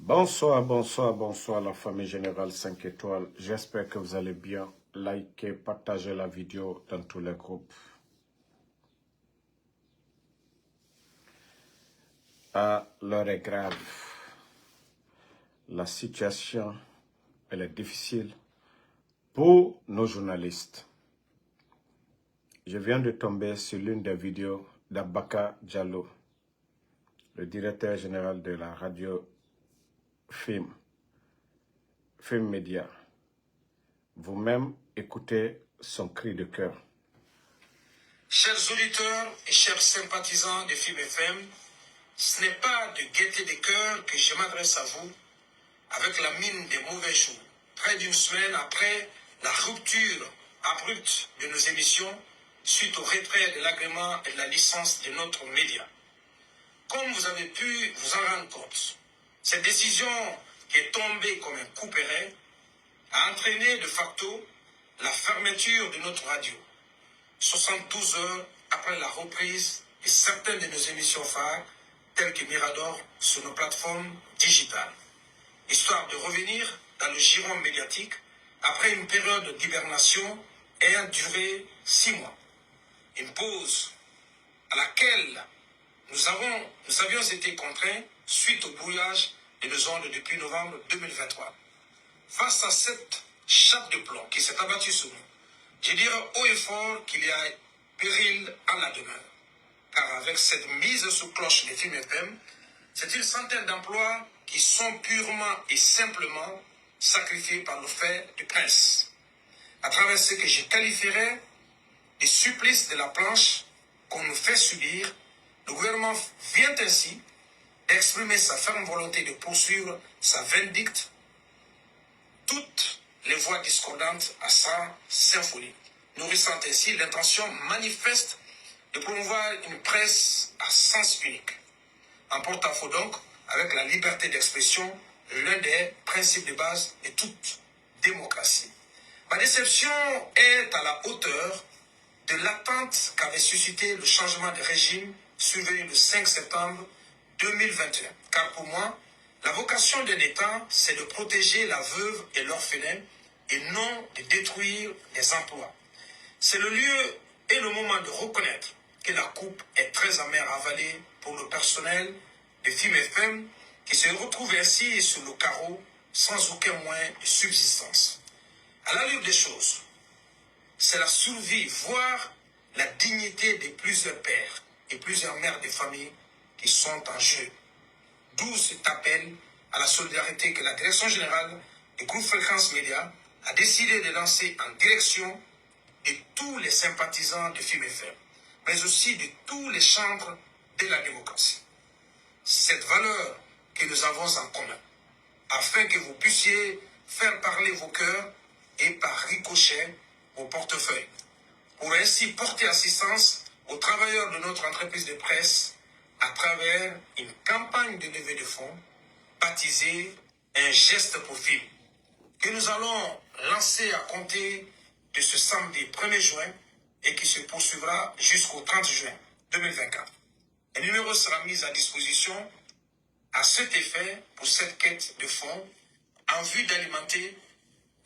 Bonsoir, bonsoir, bonsoir la famille Générale 5 étoiles. J'espère que vous allez bien. Likez, partagez la vidéo dans tous les groupes. Ah, l'heure est grave. La situation, elle est difficile pour nos journalistes. Je viens de tomber sur l'une des vidéos d'Abaka Diallo, le directeur général de la radio Film Média. Vous-même écoutez son cri de cœur. Chers auditeurs et chers sympathisants de Film FM, ce n'est pas de gaieté de cœur que je m'adresse à vous avec la mine des mauvais jours. Près d'une semaine après la rupture abrupte de nos émissions suite au retrait de l'agrément et de la licence de notre média. Comme vous avez pu vous en rendre compte, cette décision qui est tombée comme un couperet a entraîné de facto la fermeture de notre radio. 72 heures après la reprise de certaines de nos émissions phares, telles que Mirador, sur nos plateformes digitales, histoire de revenir dans le giron médiatique après une période d'hibernation ayant duré 6 mois. Une pause à laquelle nous avions été contraints suite au brouillage de nos ondes depuis novembre 2023. Face à cette chape de plomb qui s'est abattue sur nous, je dirais haut et fort qu'il y a péril à la demeure. Car avec cette mise sous cloche des Film FM, c'est une centaine d'emplois qui sont purement et simplement sacrifiés par le fait du prince. À travers ce que je qualifierais des supplices de la planche qu'on nous fait subir, le gouvernement vient ainsi d'exprimer sa ferme volonté de poursuivre sa vindicte, toutes les voix discordantes à sa symphonie, nourrissant ainsi l'intention manifeste de promouvoir une presse à sens unique. En porte-à-faux donc avec la liberté d'expression, l'un des principes de base de toute démocratie. Ma déception est à la hauteur de l'attente qu'avait suscité le changement de régime survenu le 5 septembre 2021. Car pour moi, la vocation d'un État, c'est de protéger la veuve et l'orphelin et non de détruire les emplois. C'est le lieu et le moment de reconnaître que la coupe est très amère à avaler pour le personnel de Film FM qui se retrouve ainsi sur le carreau sans aucun moyen de subsistance. À l'allure des choses, c'est la survie, voire la dignité de plusieurs pères et plusieurs mères de famille qui sont en jeu. D'où cet appel à la solidarité que la direction générale du groupe Fréquence Média a décidé de lancer en direction de tous les sympathisants de Film FM, mais aussi de tous les chantres de la démocratie. Cette valeur que nous avons en commun, afin que vous puissiez faire parler vos cœurs et par ricochet vos portefeuilles, pour ainsi porter assistance aux travailleurs de notre entreprise de presse à travers une campagne de levée de fonds baptisée Un geste pour Film, que nous allons lancer à compter de ce samedi 1er juin et qui se poursuivra jusqu'au 30 juin 2024. Un numéro sera mis à disposition à cet effet pour cette quête de fonds en vue d'alimenter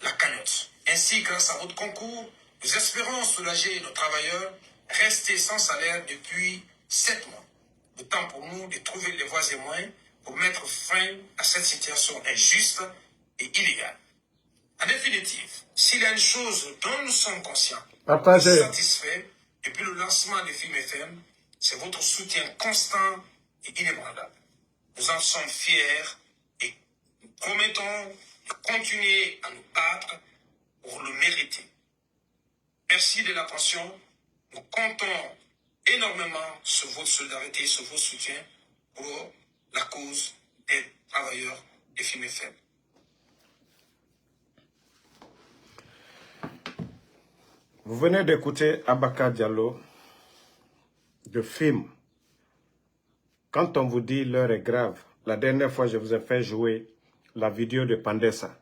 la cagnotte. Ainsi, grâce à votre concours, nous espérons soulager nos travailleurs restés sans salaire depuis 7 mois. Le temps pour nous de trouver les voies et moyens pour mettre fin à cette situation injuste et illégale. En définitive, s'il y a une chose dont nous sommes conscients et satisfaits depuis le lancement de Film FM, c'est votre soutien constant et inébranlable. Nous en sommes fiers et nous promettons de continuer à nous battre pour le mériter. Merci de l'attention. Nous comptons énormément sur votre solidarité et sur votre soutien pour la cause des travailleurs de Film FM. Vous venez d'écouter Abaka Diallo de Film. Quand on vous dit l'heure est grave, la dernière fois je vous ai fait jouer la vidéo de Pandessa.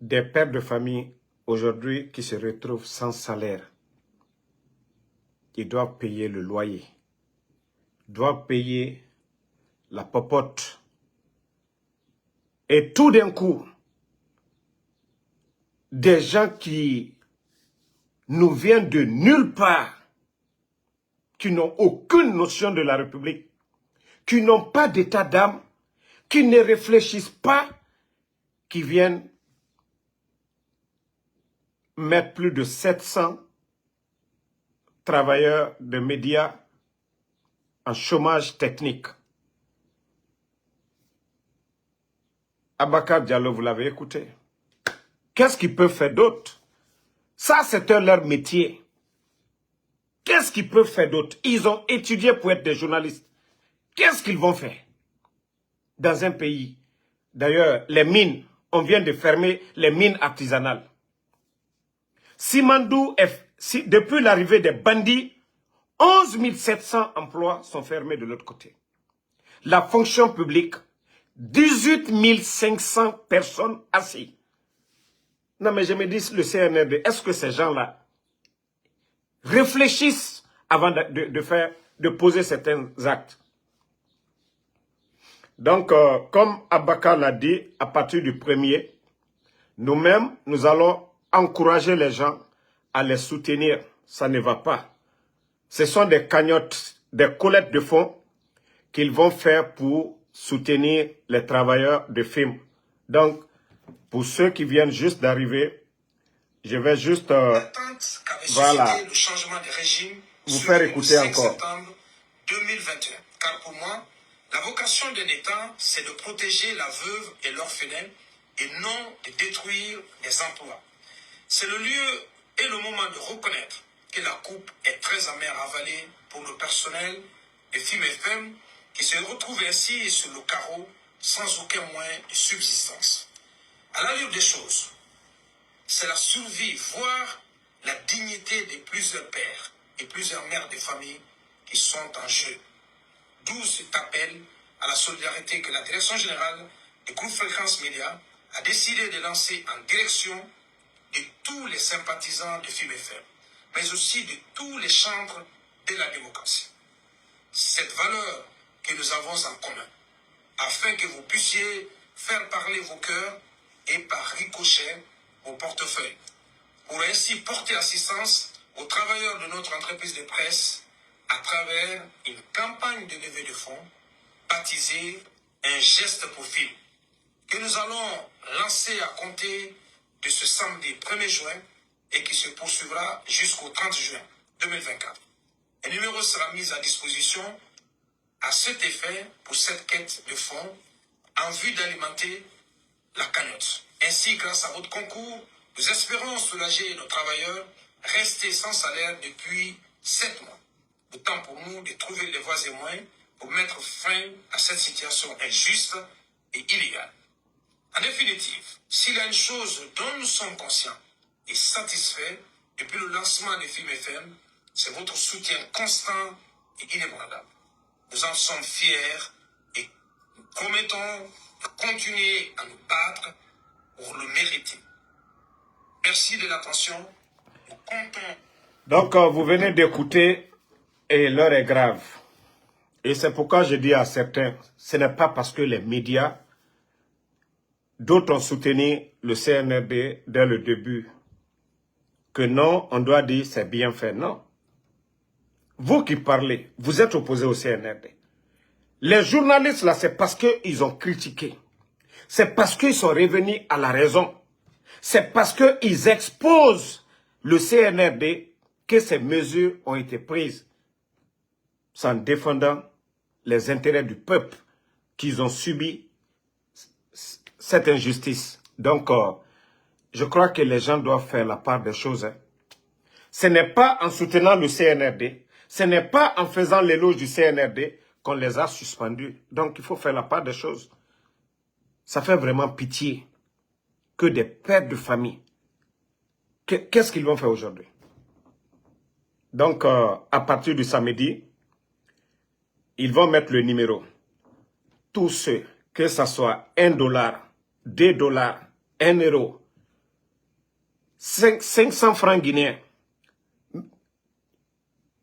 Des pères de famille aujourd'hui qui se retrouvent sans salaire. Ils doivent payer le loyer, doivent payer la popote, Et tout d'un coup, des gens qui nous viennent de nulle part, qui n'ont aucune notion de la République, qui n'ont pas d'état d'âme, qui ne réfléchissent pas, qui viennent mettre plus de 700 travailleurs de médias en chômage technique. Abakar Diallo, vous l'avez écouté. Qu'est-ce qu'ils peuvent faire d'autre? Ça, c'est leur métier. Qu'est-ce qu'ils peuvent faire d'autre? Ils ont étudié pour être des journalistes. Qu'est-ce qu'ils vont faire dans un pays? D'ailleurs, les mines, on vient de fermer les mines artisanales. Simandou, depuis l'arrivée des bandits, 11 700 emplois sont fermés de l'autre côté. La fonction publique, 18 500 personnes assises. Non, mais je me dis, le CNRD, est-ce que ces gens-là réfléchissent avant de poser certains actes? Donc, comme Abakar l'a dit, à partir du 1er, nous-mêmes, nous allons encourager les gens à les soutenir. Ça ne va pas. Ce sont des cagnottes, des collectes de fonds qu'ils vont faire pour soutenir les travailleurs de film. Donc, pour ceux qui viennent juste d'arriver, je vais juste voilà, le changement de régime vous faire écouter encore. Septembre 2021. Car pour moi, la vocation d'un État, c'est de protéger la veuve et l'orphelin et non de détruire les emplois. C'est le lieu et le moment de reconnaître que la coupe est très amère à avaler pour le personnel de Film FM qui se retrouve ainsi sur le carreau sans aucun moyen de subsistance. À l'allure des choses, c'est la survie, voire la dignité de plusieurs pères et plusieurs mères de famille qui sont en jeu. D'où cet appel à la solidarité que la Direction générale de Groupe Fréquence Média a décidé de lancer en direction de tous les sympathisants de Film FM, mais aussi de tous les chantres de la démocratie. Cette valeur que nous avons en commun, afin que vous puissiez faire parler vos cœurs et par ricochet vos portefeuilles, pour ainsi porter assistance aux travailleurs de notre entreprise de presse à travers une campagne de levée de fonds baptisée Un geste pour film, que nous allons lancer à compter de ce samedi 1er juin et qui se poursuivra jusqu'au 30 juin 2024. Un numéro sera mis à disposition à cet effet pour cette quête de fonds en vue d'alimenter la cagnotte. Ainsi, grâce à votre concours, nous espérons soulager nos travailleurs restés sans salaire depuis 7 mois. Le temps pour nous de trouver les voies et moyens pour mettre fin à cette situation injuste et illégale. En définitive, s'il y a une chose dont nous sommes conscients et satisfaits depuis le lancement des Film FM, c'est votre soutien constant et inébranlable. Nous en sommes fiers et nous promettons de continuer à nous battre pour le mériter. Merci de l'attention. Nous comptons. Donc, vous venez d'écouter et l'heure est grave. Et c'est pourquoi je dis à certains, ce n'est pas parce que les médias, d'autres ont soutenu le CNRD dès le début, que non, on doit dire c'est bien fait. Non. Vous qui parlez, vous êtes opposé au CNRD. Les journalistes, là, c'est parce qu'ils ont critiqué. C'est parce qu'ils sont revenus à la raison. C'est parce qu'ils exposent le CNRD que ces mesures ont été prises en défendant les intérêts du peuple qu'ils ont subi cette injustice. Donc, je crois que les gens doivent faire la part des choses. Hein. Ce n'est pas en soutenant le CNRD, ce n'est pas en faisant l'éloge du CNRD qu'on les a suspendus. Donc, il faut faire la part des choses. Ça fait vraiment pitié que des pères de famille. Qu'est-ce qu'ils vont faire aujourd'hui? Donc, à partir du samedi, ils vont mettre le numéro. Tous ceux, que ce soit $1, $2, 1 euro, 500 francs guinéens,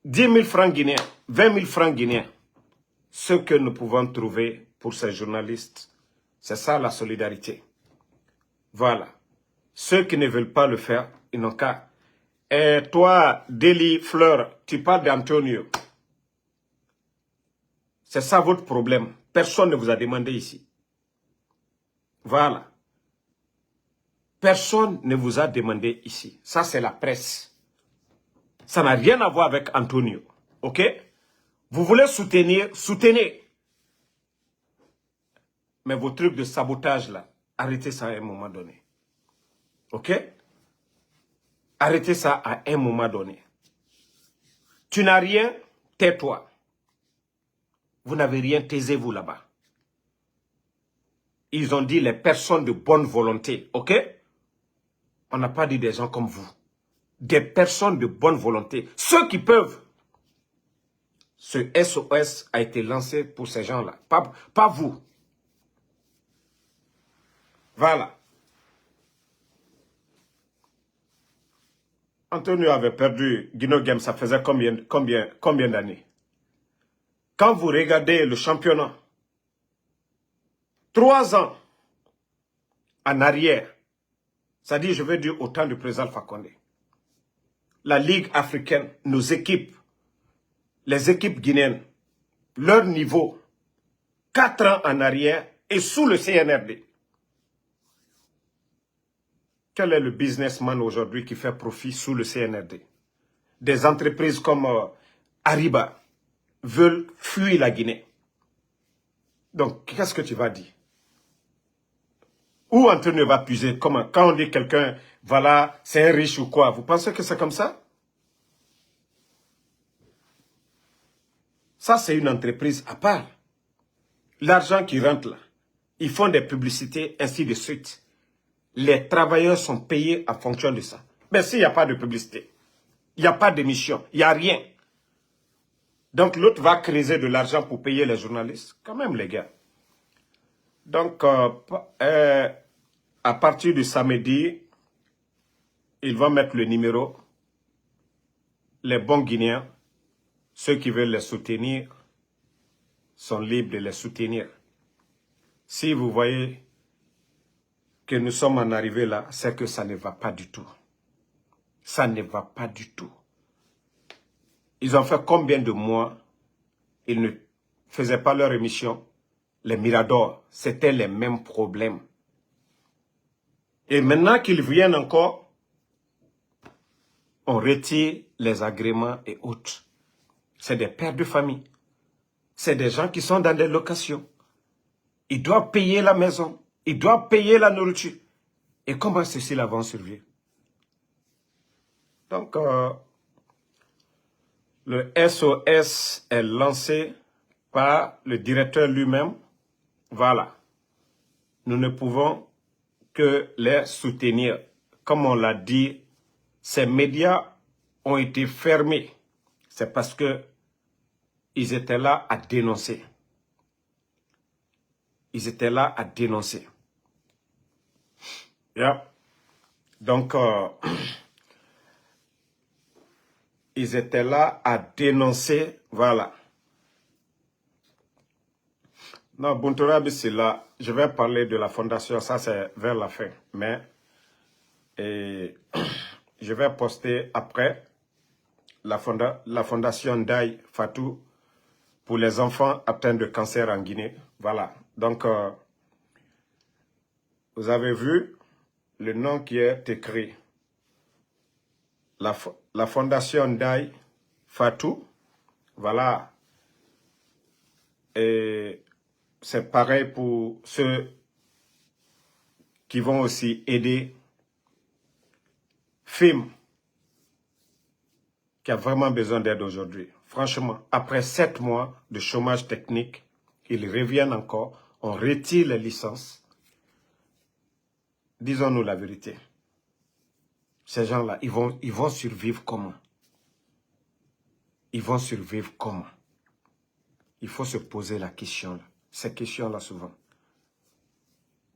10 000 francs guinéens, 20 000 francs guinéens, ce que nous pouvons trouver pour ces journalistes C'est ça la solidarité. Voilà. Ceux qui ne veulent pas le faire, ils n'ont qu'à. Et toi, Deli Fleur, tu parles d'Antonio. C'est ça votre problème. Personne ne vous a demandé ici. Voilà. Personne ne vous a demandé ici. Ça, c'est la presse. Ça n'a rien à voir avec Antonio. OK? Vous voulez soutenir, soutenez. Mais vos trucs de sabotage, là, arrêtez ça à un moment donné. OK? Arrêtez ça à un moment donné. Tu n'as rien, tais-toi. Vous n'avez rien, taisez-vous là-bas. Ils ont dit les personnes de bonne volonté, ok? On n'a pas dit des gens comme vous. Des personnes de bonne volonté. Ceux qui peuvent. Ce SOS a été lancé pour ces gens-là. Pas vous. Voilà. Antonio avait perdu Guino Game, ça faisait combien d'années? Quand vous regardez le championnat, 3 ans en arrière, ça dit, je veux dire, au temps du président Alpha Condé. La Ligue africaine, nos équipes, les équipes guinéennes, leur niveau, 4 ans en arrière et sous le CNRD. Quel est le businessman aujourd'hui qui fait profit sous le CNRD? Des entreprises comme Ariba veulent fuir la Guinée. Donc, qu'est-ce que tu vas dire? Où Antonio va puiser? Comment? Quand on dit quelqu'un, voilà, c'est un riche ou quoi? Vous pensez que c'est comme ça? Ça, c'est une entreprise à part. L'argent qui rentre là, ils font des publicités, ainsi de suite. Les travailleurs sont payés en fonction de ça. Mais s'il n'y a pas de publicité, il n'y a pas d'émission, il n'y a rien. Donc l'autre va creuser de l'argent pour payer les journalistes. Quand même, les gars. Donc, à partir du samedi, ils vont mettre le numéro. Les bons Guinéens, ceux qui veulent les soutenir, sont libres de les soutenir. Si vous voyez que nous sommes en arrivée là, c'est que ça ne va pas du tout. Ça ne va pas du tout. Ils ont fait combien de mois, ils ne faisaient pas leur émission. Les Miradors, c'était les mêmes problèmes. Et maintenant qu'ils viennent encore, on retire les agréments et autres. C'est des pères de famille. C'est des gens qui sont dans des locations. Ils doivent payer la maison. Ils doivent payer la nourriture. Et comment ceux-ci-là vont survivre? Donc, le SOS est lancé par le directeur lui-même. Voilà. Nous ne pouvons que les soutenir. Comme on l'a dit, ces médias ont été fermés. C'est parce que ils étaient là à dénoncer. Ils étaient là à dénoncer. Yeah. Donc, ils étaient là à dénoncer. Voilà. Non, Buntourabi, c'est là. Je vais parler de la fondation. Ça, c'est vers la fin. Mais je vais poster après la fondation Ndaye Fatou pour les enfants atteints de cancer en Guinée. Voilà. Donc, vous avez vu le nom qui est écrit. La fondation Ndaye Fatou. Voilà. Et c'est pareil pour ceux qui vont aussi aider FIM, qui a vraiment besoin d'aide aujourd'hui. Franchement, après 7 mois de chômage technique, ils reviennent encore, on retire les licences. Disons-nous la vérité. Ces gens-là, ils vont survivre comment? Ils vont survivre comment? Il faut se poser la question, là. Ces questions-là souvent.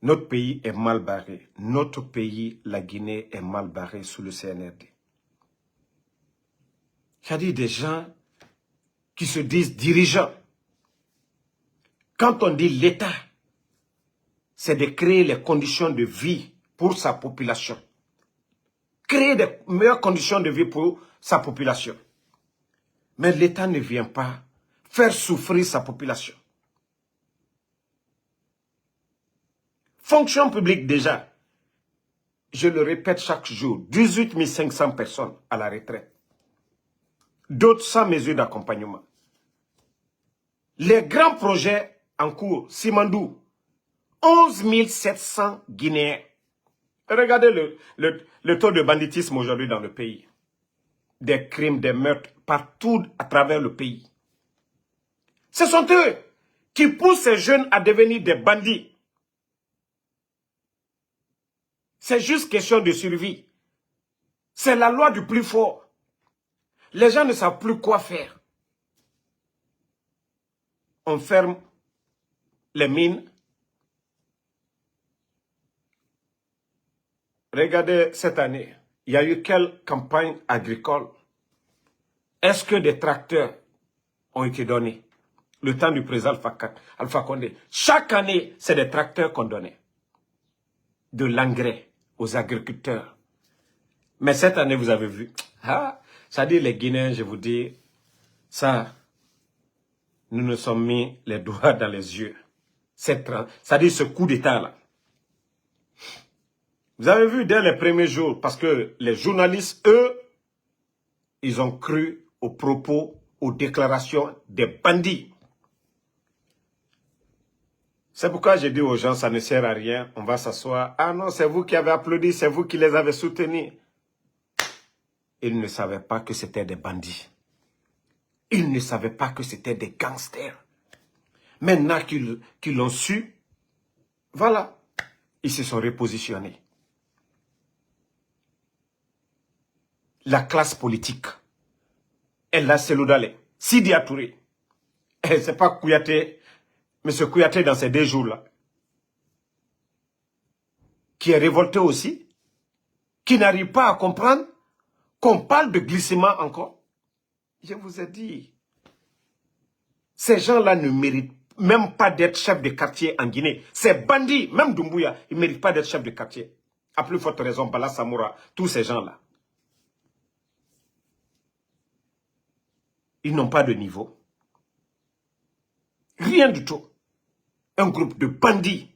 Notre pays est mal barré. Notre pays, la Guinée, est mal barré sous le CNRD. C'est-à-dire des gens qui se disent dirigeants. Quand on dit l'État, c'est de créer les conditions de vie pour sa population. Créer des meilleures conditions de vie pour sa population. Mais l'État ne vient pas faire souffrir sa population. Fonction publique déjà, je le répète chaque jour, 18 500 personnes à la retraite. D'autres sans mesure d'accompagnement. Les grands projets en cours, Simandou, 11 700 Guinéens. Regardez le taux de banditisme aujourd'hui dans le pays. Des crimes, des meurtres, partout à travers le pays. Ce sont eux qui poussent ces jeunes à devenir des bandits. C'est juste question de survie. C'est la loi du plus fort. Les gens ne savent plus quoi faire. On ferme les mines. Regardez cette année, il y a eu quelle campagne agricole? Est-ce que des tracteurs ont été donnés? Le temps du président Alpha Condé. Chaque année, c'est des tracteurs qu'on donnait. De l'engrais aux agriculteurs. Mais cette année, vous avez vu, ça dit les Guinéens, je vous dis, ça, nous nous sommes mis les doigts dans les yeux. Ça dit ce coup d'État-là. Vous avez vu dès les premiers jours, parce que les journalistes, eux, ils ont cru aux propos, aux déclarations des bandits. C'est pourquoi j'ai dit aux gens, ça ne sert à rien, on va s'asseoir. Ah non, c'est vous qui avez applaudi, c'est vous qui les avez soutenus. Ils ne savaient pas que c'était des bandits. Ils ne savaient pas que c'était des gangsters. Maintenant qu'ils l'ont su, voilà, ils se sont repositionnés. La classe politique, elle a Seloudalé, Sidi Touré. C'est pas Kouyaté, M. Kouyaté dans ces 2 jours-là, qui est révolté aussi, qui n'arrive pas à comprendre qu'on parle de glissement encore. Je vous ai dit, ces gens-là ne méritent même pas d'être chef de quartier en Guinée. Ces bandits, même Doumbouya, ils ne méritent pas d'être chef de quartier. À plus forte raison, Bala Samoura, tous ces gens-là. Ils n'ont pas de niveau. Rien du tout. Un groupe de bandits.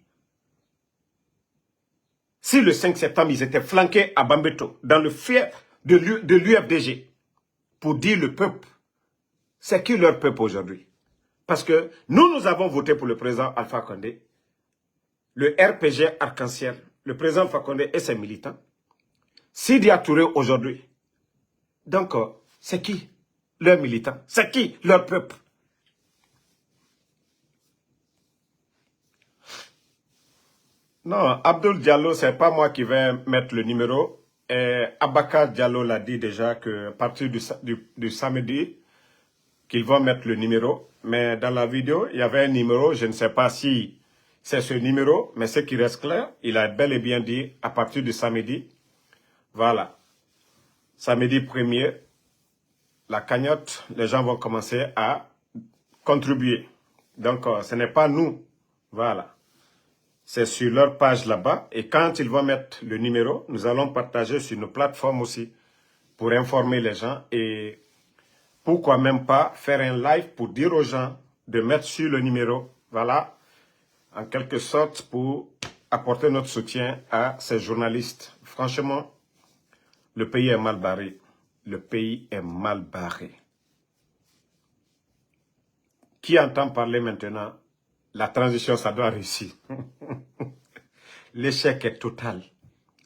Si le 5 septembre, ils étaient flanqués à Bambeto, dans le fief de l'UFDG, pour dire le peuple, c'est qui leur peuple aujourd'hui? Parce que nous avons voté pour le président Alpha Condé, le RPG Arc-en-Ciel, le président Alpha Condé et ses militants. Sidi Touré aujourd'hui. Donc, c'est qui leurs militants? C'est qui leur peuple? Non, Abdoul Diallo, c'est pas moi qui vais mettre le numéro. Abakar Diallo l'a dit déjà que à partir du samedi, qu'ils vont mettre le numéro. Mais dans la vidéo, il y avait un numéro, je ne sais pas si c'est ce numéro, mais ce qui reste clair, il a bel et bien dit à partir du samedi, voilà, samedi 1er, la cagnotte, les gens vont commencer à contribuer. Donc, ce n'est pas nous, voilà. C'est sur leur page là-bas. Et quand ils vont mettre le numéro, nous allons partager sur nos plateformes aussi pour informer les gens. Et pourquoi même pas faire un live pour dire aux gens de mettre sur le numéro. Voilà, en quelque sorte pour apporter notre soutien à ces journalistes. Franchement, le pays est mal barré. Le pays est mal barré. Qui entend parler maintenant? La transition, ça doit réussir. L'échec est total.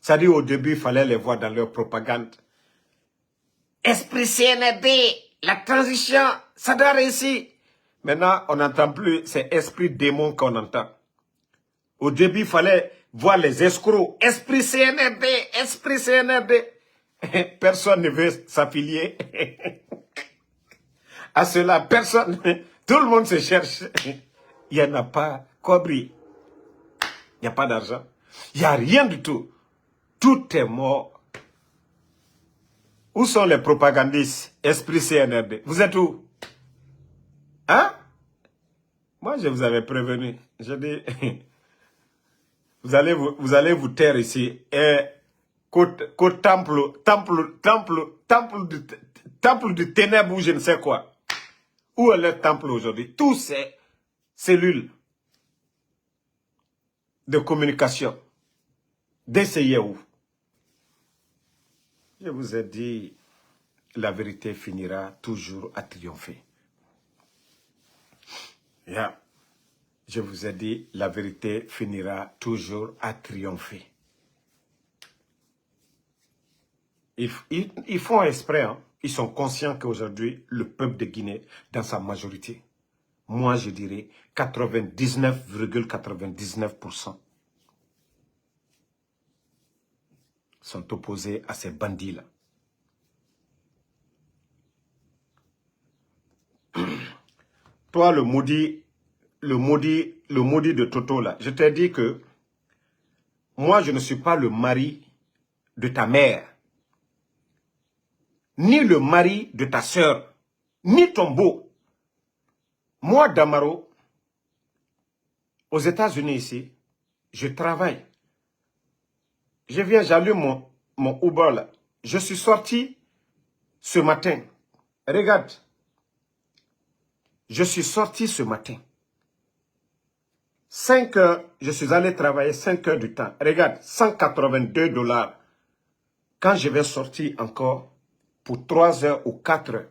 C'est-à-dire au début, il fallait les voir dans leur propagande. Esprit CNRD, la transition, ça doit réussir. Maintenant, on n'entend plus, c'est esprit démon qu'on entend. Au début, il fallait voir les escrocs. Esprit CNRD, esprit CNRD. Personne ne veut s'affilier à cela. Personne, tout le monde se cherche. Il n'y en a pas. Cobri. Il n'y a pas d'argent. Il n'y a rien du tout. Tout est mort. Où sont les propagandistes? Esprit CNRD. Vous êtes où? Hein? Moi, je vous avais prévenu. Je dis, vous allez vous taire ici. Et qu'au temple du ténèbre ou je ne sais quoi. Où est le temple aujourd'hui? Tous ces cellules de communication d'essayer où? Je vous ai dit, la vérité finira toujours à triompher. Yeah. Je vous ai dit, la vérité finira toujours à triompher. Ils font exprès, hein. Ils sont conscients qu'aujourd'hui, le peuple de Guinée, dans sa majorité, moi je dirais 99,99% sont opposés à ces bandits-là. Toi, le maudit de Toto, là, je t'ai dit que moi, je ne suis pas le mari de ta mère, ni le mari de ta sœur, ni ton beau. Moi, Damaro, aux États-Unis ici, je travaille. Je viens, j'allume mon Uber là. Je suis sorti ce matin. Regarde. Je suis sorti ce matin. 5 heures, je suis allé travailler 5 heures du temps. Regarde, 182 $. Quand je vais sortir encore pour 3 heures ou 4 heures,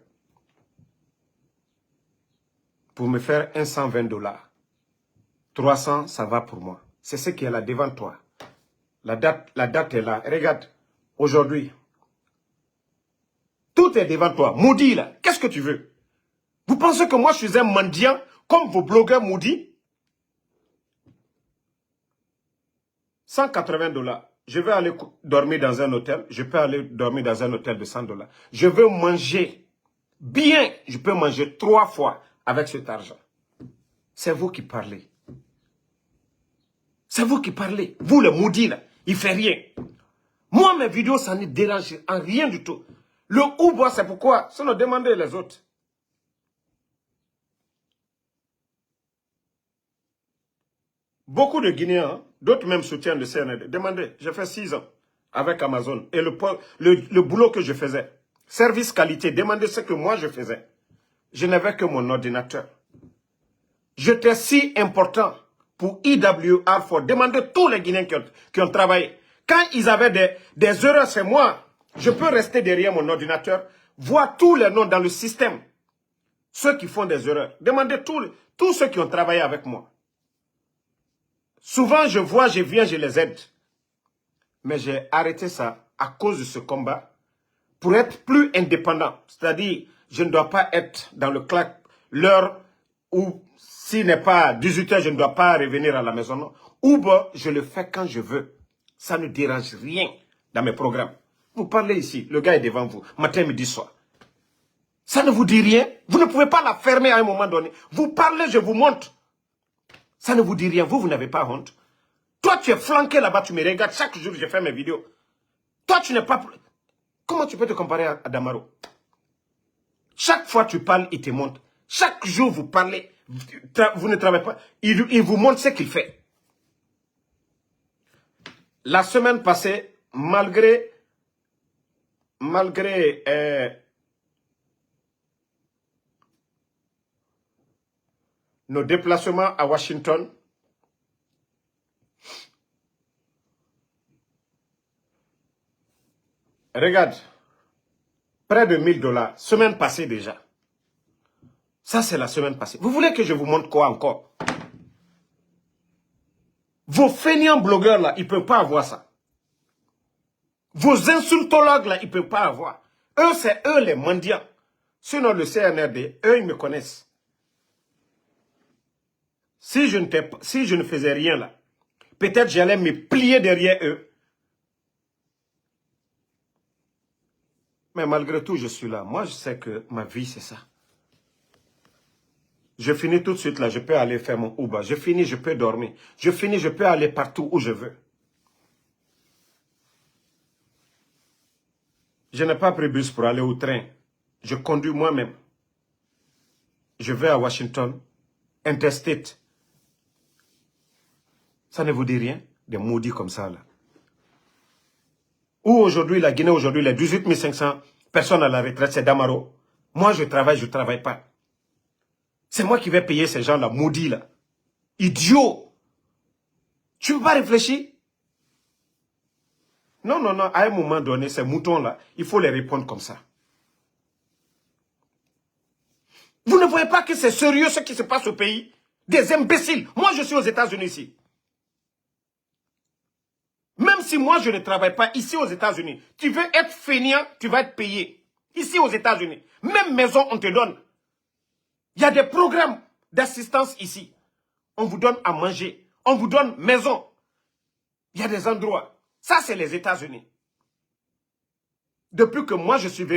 pour me faire 120 $. 300, ça va pour moi. C'est ce qui est là devant toi. La date est là. Regarde, aujourd'hui, tout est devant toi. Maudit là, qu'est-ce que tu veux? Vous pensez que moi je suis un mendiant comme vos blogueurs maudits? 180 $. Je vais aller dormir dans un hôtel. Je peux aller dormir dans un hôtel de 100 $. Je veux manger bien. Je peux manger 3 fois avec cet argent. C'est vous qui parlez. C'est vous qui parlez. Vous les maudits là, il ne fait rien. Moi mes vidéos ça ne dérange en rien du tout. Le Uber c'est pourquoi. Sinon demandez les autres. Beaucoup de Guinéens, d'autres même soutiennent le CNRD. Demandez, j'ai fait 6 ans avec Amazon. Et le boulot que je faisais, service qualité, demandez ce que moi je faisais. Je n'avais que mon ordinateur. J'étais si important pour IWR for. Demandez tous les Guinéens qui ont travaillé. Quand ils avaient des erreurs, c'est moi. Je peux rester derrière mon ordinateur, voir tous les noms dans le système. Ceux qui font des erreurs. Demandez tous ceux qui ont travaillé avec moi. Souvent, je vois, je viens, je les aide. Mais j'ai arrêté ça à cause de ce combat pour être plus indépendant. C'est-à-dire, je ne dois pas être dans le claque l'heure où, s'il n'est pas 18 h, je ne dois pas revenir à la maison. Non. Ou bien, je le fais quand je veux. Ça ne dérange rien dans mes programmes. Vous parlez ici, le gars est devant vous, matin, midi, soir. Ça ne vous dit rien. Vous ne pouvez pas la fermer à un moment donné. Vous parlez, je vous montre. Ça ne vous dit rien. Vous n'avez pas honte. Toi, tu es flanqué là-bas, tu me regardes. Chaque jour, je fais mes vidéos. Toi, tu n'es pas... Comment tu peux te comparer à Damaro? Chaque fois tu parles, il te montre. Chaque jour, vous parlez. Vous ne travaillez pas. Il vous montre ce qu'il fait. La semaine passée, malgré nos déplacements à Washington, regarde, près de 1000 $, semaine passée déjà. Ça, c'est la semaine passée. Vous voulez que je vous montre quoi encore? Vos fainéants blogueurs là, ils ne peuvent pas avoir ça. Vos insultologues là, ils ne peuvent pas avoir. Eux, c'est eux les mendiants. Sinon, le CNRD, eux, ils me connaissent. Si je ne faisais rien là, peut-être j'allais me plier derrière eux. Mais malgré tout, je suis là. Moi, je sais que ma vie, c'est ça. Je finis tout de suite là, je peux aller faire mon Uber. Je finis, je peux dormir. Je finis, je peux aller partout où je veux. Je n'ai pas pris bus pour aller au train. Je conduis moi-même. Je vais à Washington, Interstate. Ça ne vous dit rien? Des maudits comme ça, là. Où aujourd'hui, la Guinée, aujourd'hui, les 18 500 personnes à la retraite, c'est Damaro. Moi, je travaille pas. C'est moi qui vais payer ces gens-là, maudits, là. Idiots. Tu ne peux pas réfléchir? Non, non, non. À un moment donné, ces moutons-là, il faut les répondre comme ça. Vous ne voyez pas que c'est sérieux ce qui se passe au pays? Des imbéciles. Moi, je suis aux États-Unis ici. Même si moi, je ne travaille pas ici aux États-Unis, tu veux être feignant, tu vas être payé. Ici aux États-Unis. Même maison, on te donne. Il y a des programmes d'assistance ici. On vous donne à manger. On vous donne maison. Il y a des endroits. Ça, c'est les États-Unis. Depuis que moi, je suis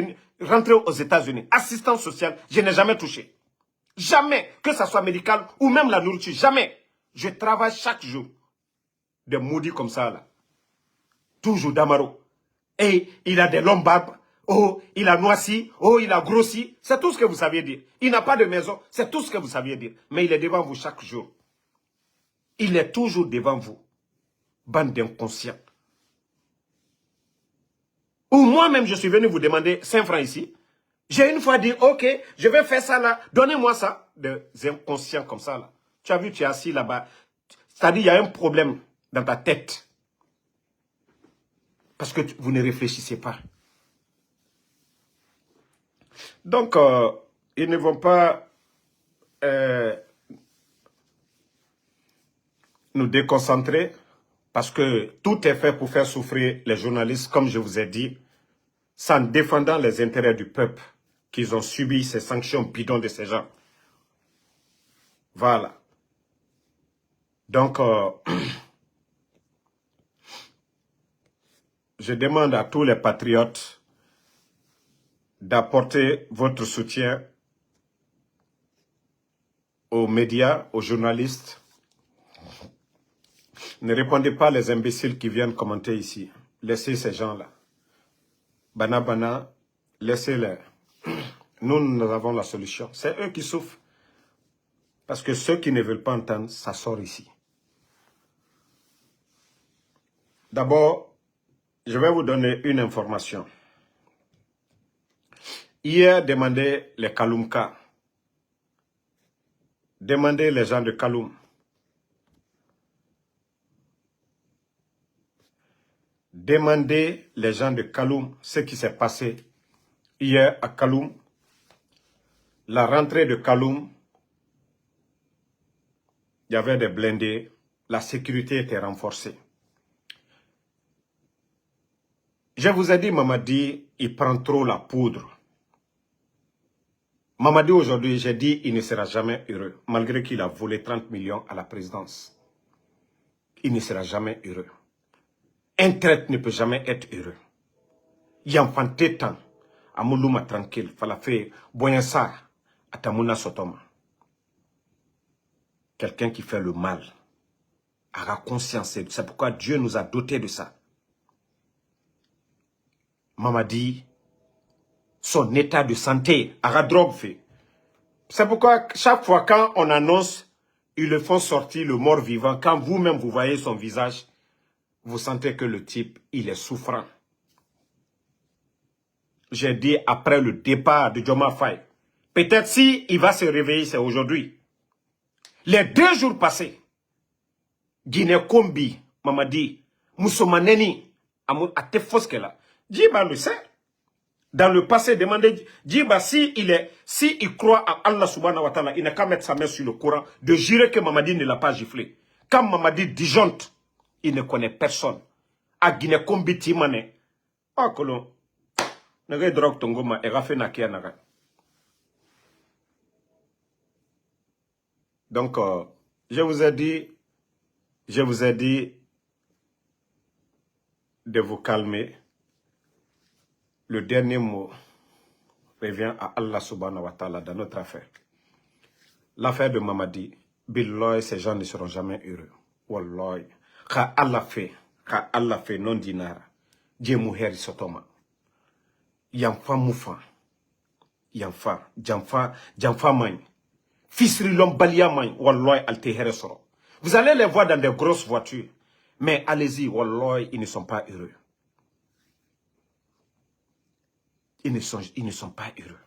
rentré aux États-Unis, assistance sociale, je n'ai jamais touché. Jamais, que ce soit médical ou même la nourriture, jamais. Je travaille chaque jour. Des maudits comme ça, là. Toujours Damaro. Et il a des longues barbes. Oh, il a noirci. Oh, il a grossi. C'est tout ce que vous saviez dire. Il n'a pas de maison. C'est tout ce que vous saviez dire. Mais il est devant vous chaque jour. Il est toujours devant vous. Bande d'inconscients. Ou moi-même, je suis venu vous demander 5 francs ici. J'ai une fois dit, ok, je vais faire ça là. Donnez-moi ça. Des inconscients comme ça là. Tu as vu, tu es assis là-bas. C'est-à-dire, il y a un problème dans ta tête. Parce que vous ne réfléchissez pas. Donc, ils ne vont pas nous déconcentrer parce que tout est fait pour faire souffrir les journalistes, comme je vous ai dit, sans défendant les intérêts du peuple qu'ils ont subi ces sanctions bidons de ces gens. Voilà. Donc, je demande à tous les patriotes d'apporter votre soutien aux médias, aux journalistes. Ne répondez pas les imbéciles qui viennent commenter ici. Laissez ces gens-là. Bana Bana, laissez-les. Nous avons la solution. C'est eux qui souffrent. Parce que ceux qui ne veulent pas entendre, ça sort ici. D'abord, je vais vous donner une information. Hier, demandez les Kaloumka. Demandez les gens de Kaloum. Demandez les gens de Kaloum ce qui s'est passé hier à Kaloum. La rentrée de Kaloum, il y avait des blindés, la sécurité était renforcée. Je vous ai dit, Mamadi, il prend trop la poudre. Mamadi, aujourd'hui, j'ai dit, il ne sera jamais heureux, malgré qu'il a volé 30 millions à la présidence. Il ne sera jamais heureux. Un traître ne peut jamais être heureux. Yamfante tant, Amoulouma tranquille, fala fait Boyansa, Atamuna Sotoma. Quelqu'un qui fait le mal, aura conscience. C'est pourquoi Dieu nous a dotés de ça. Mamadi, son état de santé, aura drogue fait. C'est pourquoi chaque fois quand on annonce, ils le font sortir le mort vivant. Quand vous-même vous voyez son visage, vous sentez que le type, il est souffrant. J'ai dit après le départ de Joma Faye, peut-être si il va se réveiller, c'est aujourd'hui. Les 2 jours passés, Guinée Kombi, Mamadi, Moussomaneni, Ate Foskela, Djiba le sait. Dans le passé, demandez Djiba si il croit à Allah subhanahu wa ta'ala, il n'a qu'à mettre sa main sur le Coran, de jurer que Mamadi ne l'a pas giflé. Quand Mamadi disjoncte, il ne connaît personne. À Guinée Kombi Timane, ah colon, nage drogue tongoma et rafé nakia naga. Donc, je vous ai dit de vous calmer. Le dernier mot revient à Allah subhanahu wa ta'ala dans notre affaire. L'affaire de Mamadi, Billahi, ces gens ne seront jamais heureux. Wallahi. Ka Allah fait non dinara. Dieu mouheri sotoma. Yamfa moufa. Yamfa. Jamfa magne. Fisri l'homme balia magne. Wallahi al tehere soro. Vous allez les voir dans des grosses voitures. Mais allez-y, wallah, ils ne sont pas heureux. Ils ne sont pas heureux.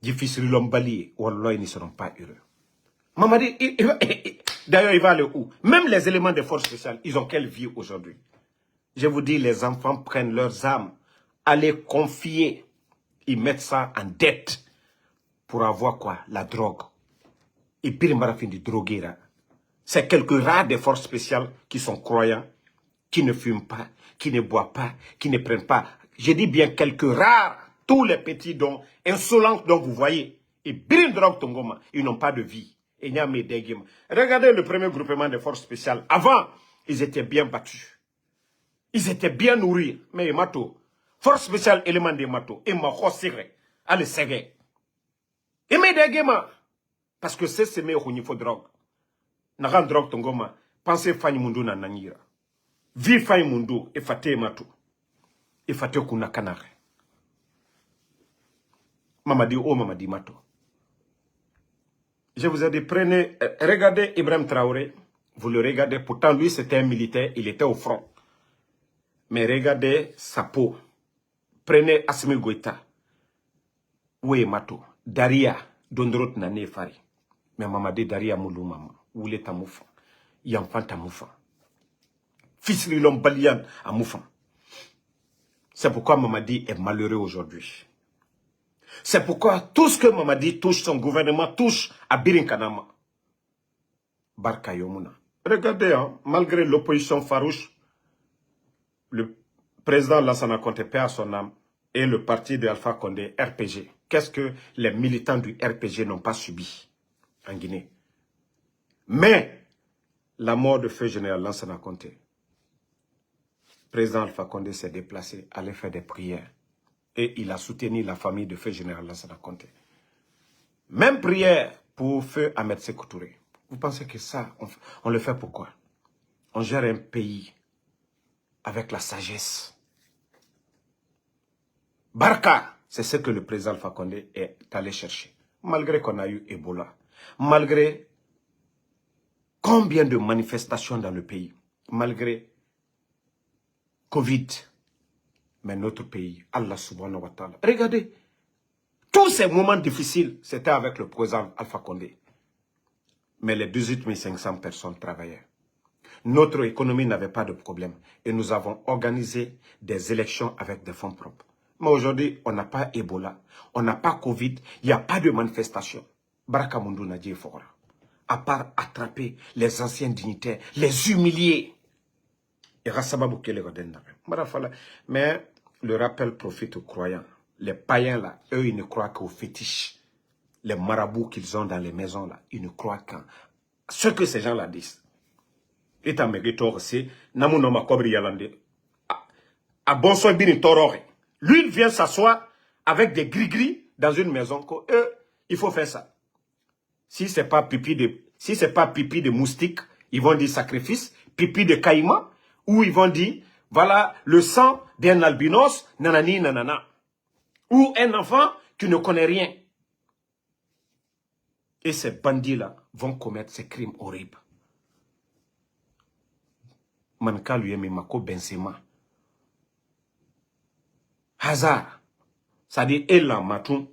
Difficile l'homme balier, wallah, ils ne seront pas heureux. Mamadi, d'ailleurs, il va aller où? Même les éléments des forces spéciales, ils ont quelle vie aujourd'hui? Je vous dis, les enfants prennent leurs âmes, allez confier, ils mettent ça en dette pour avoir quoi? La drogue. Et puis, il de droguer là. C'est quelques rares des forces spéciales qui sont croyants, qui ne fument pas, qui ne boivent pas, qui ne prennent pas. Je dis bien quelques rares, tous les petits dons, insolents dont vous voyez. Et bien drogue tongoma, ils n'ont pas de vie. Et regardez le premier groupement des forces spéciales. Avant, ils étaient bien battus. Ils étaient bien nourris. Mais mato, force spéciale élément de mato, et ma khosire, allez serrer. Et mes dégema, parce que c'est meilleur au niveau drogue. Nagan drogue tongoma, pensez fanny mundu na nangira. Vi fanny mundu, et fate mato. Et fate kuna kanare. Mamadi oh mamadi mato. Je vous ai dit, prenez, regardez Ibrahim Traoré, vous le regardez, pourtant lui c'était un militaire, il était au front. Mais regardez sa peau. Prenez Assimi Goïta. Oui, Mato. Daria, Dondrot Nane Fari. Mais Mamadi Daria Moulou Mama. Où est Tamoufa? Yamfan Tamoufa. Fils de l'homme balian à Moufan. C'est pourquoi Mamadi est malheureux aujourd'hui. C'est pourquoi tout ce que Mamadi touche, son gouvernement touche à Birinkanama. Barka Yomuna. Regardez, hein, malgré l'opposition farouche, le président Lassana Conté, paix à son âme, et le parti de Alpha Condé, RPG. Qu'est-ce que les militants du RPG n'ont pas subi en Guinée? Mais la mort de feu général Lassana Conté, le président Alpha Condé s'est déplacé, allait faire des prières. Et il a soutenu la famille de feu général Lassana Conté. Même prière pour feu Ahmed Sékou Touré. Vous pensez que ça, on le fait pourquoi? On gère un pays avec la sagesse. Barka, c'est ce que le président Alpha Condé est allé chercher. Malgré qu'on a eu Ebola, malgré combien de manifestations dans le pays, malgré Covid, mais notre pays, Allah subhanahu wa ta'ala. Regardez, tous ces moments difficiles, c'était avec le président Alpha Condé. Mais les 18 500 personnes travaillaient. Notre économie n'avait pas de problème. Et nous avons organisé des élections avec des fonds propres. Mais aujourd'hui, on n'a pas Ebola, on n'a pas Covid, il n'y a pas de manifestation. Baraka Mundu Nadji Fora. À part attraper les anciens dignitaires, les humilier. Et Rassababu Kele Godenda. Mais le rappel profite aux croyants. Les païens là, eux, ils ne croient qu'aux fétiches. Les marabouts qu'ils ont dans les maisons là, ils ne croient qu'à ce que ces gens là disent. Et à Megitor, c'est Namunoma Kobri Yalande. À Bonsoy Bini Torore. Lui, il vient s'asseoir avec des gris-gris dans une maison. Il faut faire ça. Si ce n'est pas pipi de moustique, ils vont dire sacrifice, pipi de caïman, ou ils vont dire, voilà, le sang d'un albinos, nanani, nanana. Ou un enfant qui ne connaît rien. Et ces bandits-là vont commettre ces crimes horribles. Manka lui aime Mako Benzema. Hasard. Ça dit Elan Matoum.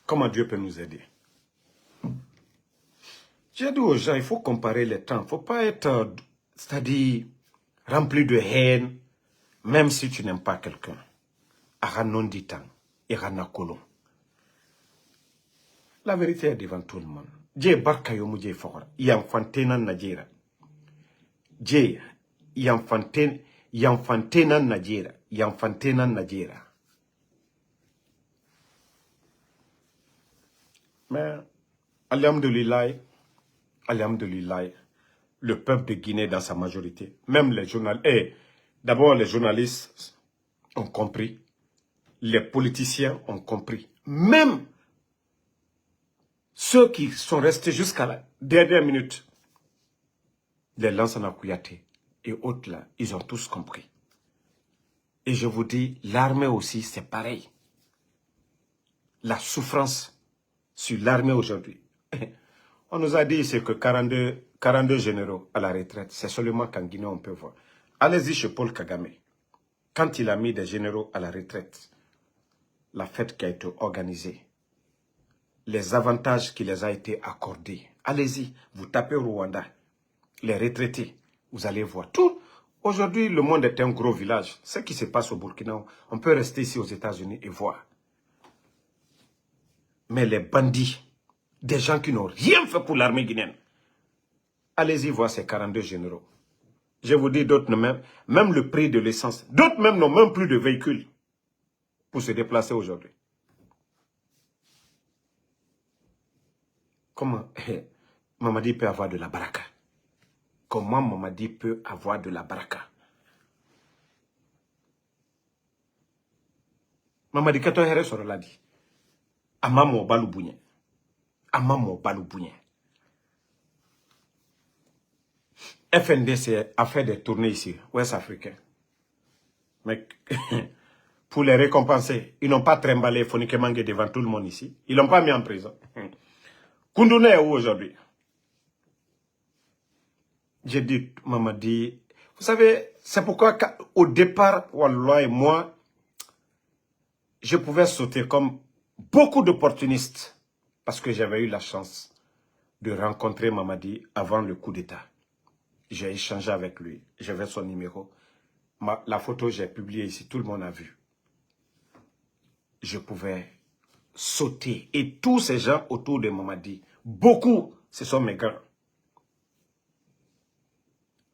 Comment Dieu peut nous aider? J'ai dit aux gens, il faut comparer les temps. Il ne faut pas être, c'est-à-dire, rempli de haine, même si tu n'aimes pas quelqu'un. Aranon ditan, Irana Kolon. La vérité est devant tout le monde. Dieu barka yo muje fora. Yamfantena Najera. Dieu yamfantena Najera. Yamfantena Najera. Mais, alhamdulillah, le peuple de Guinée dans sa majorité, même les journalistes, d'abord les journalistes ont compris, les politiciens ont compris, même ceux qui sont restés jusqu'à la dernière minute, les Lansana Kouyaté et autres là, ils ont tous compris. Et je vous dis, l'armée aussi, c'est pareil. La souffrance sur l'armée aujourd'hui. On nous a dit ici que 42 généraux à la retraite, c'est seulement qu'en Guinée on peut voir. Allez-y chez Paul Kagame. Quand il a mis des généraux à la retraite, la fête qui a été organisée, les avantages qui les a été accordés. Allez-y, vous tapez Rwanda, les retraités, vous allez voir tout. Aujourd'hui, le monde est un gros village. Ce qui se passe au Burkina, on peut rester ici aux États-Unis et voir. Mais les bandits, des gens qui n'ont rien fait pour l'armée guinéenne, allez-y voir ces 42 généraux. Je vous dis, d'autres même le prix de l'essence, d'autres même n'ont même plus de véhicules pour se déplacer aujourd'hui. Comment Mamadi peut avoir de la baraka? Comment Mamadi peut avoir de la baraka? Mamadi kato here sur la dit. Amamo balubounye. Amamo balubounye. FNDC a fait des tournées ici, ouest africain. Mais pour les récompenser, ils n'ont pas trimballé Fonike Mange devant tout le monde ici. Ils ne l'ont pas mis en prison. Koundoune est où aujourd'hui? J'ai dit, Mamadi, vous savez, c'est pourquoi au départ, Wallah et moi, je pouvais sauter comme beaucoup d'opportunistes parce que j'avais eu la chance de rencontrer Mamadi avant le coup d'État. J'ai échangé avec lui, j'avais son numéro. La photo, j'ai publiée ici, tout le monde a vu. Je pouvais sauter. Et tous ces gens autour de Mamadi, beaucoup, ce sont mes gars.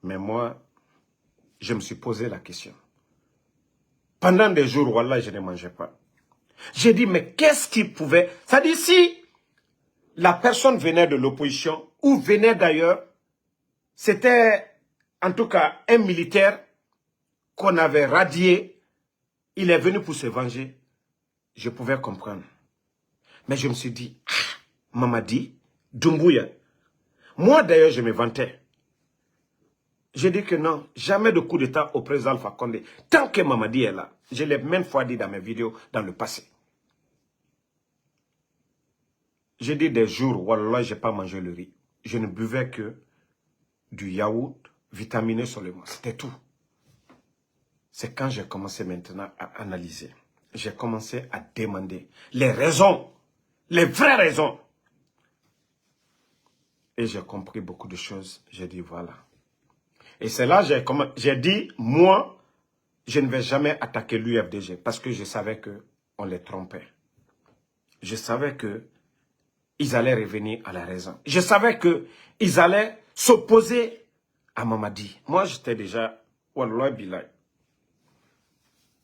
Mais moi, je me suis posé la question. Pendant des jours, wallah, je ne mangeais pas. J'ai dit, mais qu'est-ce qui pouvait... Ça dit, si la personne venait de l'opposition ou venait d'ailleurs, c'était en tout cas un militaire qu'on avait radié, il est venu pour se venger, je pouvais comprendre. Mais je me suis dit, Mamadi, Doumbouya. Moi d'ailleurs, je me vantais. J'ai dit que non, jamais de coup d'État au président Alpha Condé. Tant que Mamadi est là, je l'ai même fois dit dans mes vidéos dans le passé. J'ai dit des jours, wallah, je n'ai pas mangé le riz. Je ne buvais que du yaourt vitaminé seulement. C'était tout. C'est quand j'ai commencé maintenant à analyser. J'ai commencé à demander les raisons, les vraies raisons. Et j'ai compris beaucoup de choses. J'ai dit voilà. Et c'est là que j'ai dit, moi, je ne vais jamais attaquer l'UFDG parce que je savais qu'on les trompait. Je savais qu'ils allaient revenir à la raison. Je savais qu'ils allaient s'opposer à Mamadi. Moi, j'étais déjà, wallah bilay.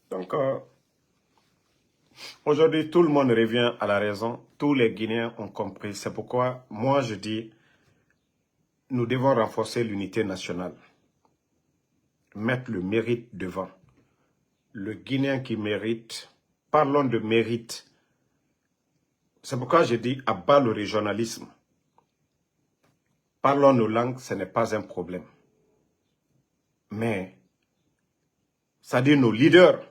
Donc, aujourd'hui, tout le monde revient à la raison. Tous les Guinéens ont compris. C'est pourquoi, moi, je dis, nous devons renforcer l'unité nationale. Mettre le mérite devant. Le Guinéen qui mérite, parlons de mérite. C'est pourquoi je dis, à bas le régionalisme. Parlons nos langues, ce n'est pas un problème. Mais, ça dit nos leaders,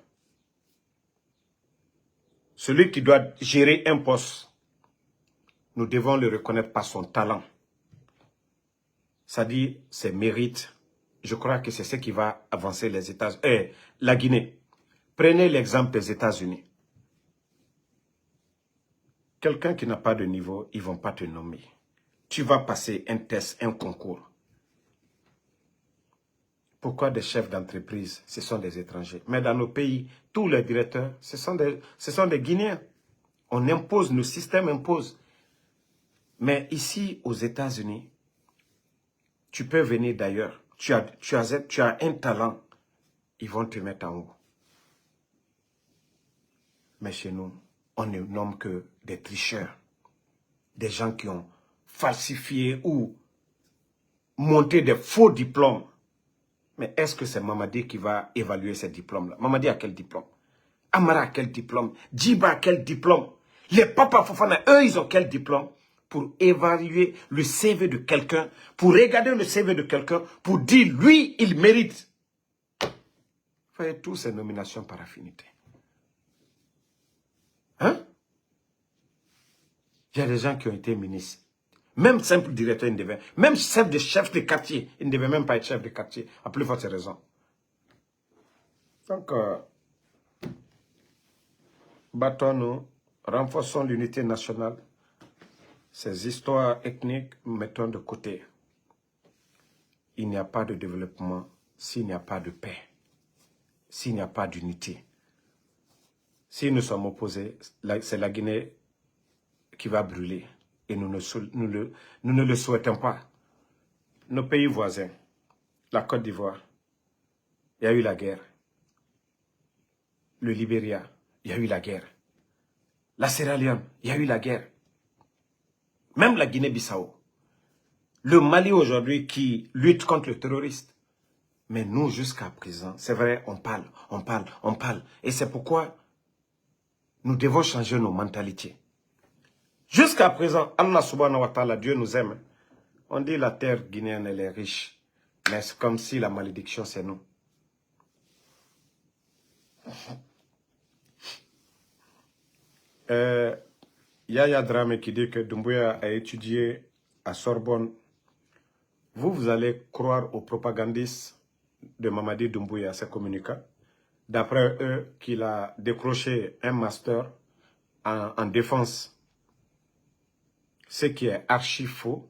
celui qui doit gérer un poste, nous devons le reconnaître par son talent. Ça dit ses mérites. Je crois que c'est ce qui va avancer les États-Unis. La Guinée. Prenez l'exemple des États-Unis. Quelqu'un qui n'a pas de niveau, ils ne vont pas te nommer. Tu vas passer un test, un concours. Pourquoi des chefs d'entreprise, ce sont des étrangers? Mais dans nos pays, tous les directeurs, ce sont des Guinéens. On impose, nos systèmes imposent. Mais ici, aux États-Unis, tu peux venir d'ailleurs. Tu as un talent. Ils vont te mettre en haut. Mais chez nous, on ne nomme que des tricheurs. Des gens qui ont falsifié ou monté des faux diplômes. Mais est-ce que c'est Mamadi qui va évaluer ces diplômes-là? Mamadi a quel diplôme? Amara a quel diplôme? Djiba a quel diplôme? Les Papa Fofana, eux, ils ont quel diplôme? Pour évaluer le CV de quelqu'un, pour regarder le CV de quelqu'un, pour dire, lui, il mérite. Vous voyez, toutes ces nominations par affinité. Hein? Il y a des gens qui ont été ministres. Même simple directeur, il ne devait. Même chef de quartier, il ne devait même pas être chef de quartier, à plus forte raison. Donc, battons-nous, renforçons l'unité nationale. Ces histoires ethniques, mettons de côté. Il n'y a pas de développement s'il n'y a pas de paix, s'il n'y a pas d'unité. Si nous sommes opposés, c'est la Guinée qui va brûler. Et nous ne le souhaitons pas. Nos pays voisins, la Côte d'Ivoire, il y a eu la guerre. Le Libéria, il y a eu la guerre. La Sierra Leone, il y a eu la guerre. Même la Guinée-Bissau. Le Mali aujourd'hui qui lutte contre le terroriste. Mais nous, jusqu'à présent, c'est vrai, on parle. Et c'est pourquoi nous devons changer nos mentalités. Jusqu'à présent, Allah subhanahu wa ta'ala, Dieu nous aime. On dit la terre guinéenne, elle est riche. Mais c'est comme si la malédiction, c'est nous. Yaya Dramé qui dit que Doumbouya a étudié à Sorbonne. Vous allez croire aux propagandistes de Mamadi Doumbouya, ses communicants. D'après eux, qu'il a décroché un master en défense. Ce qui est archi faux.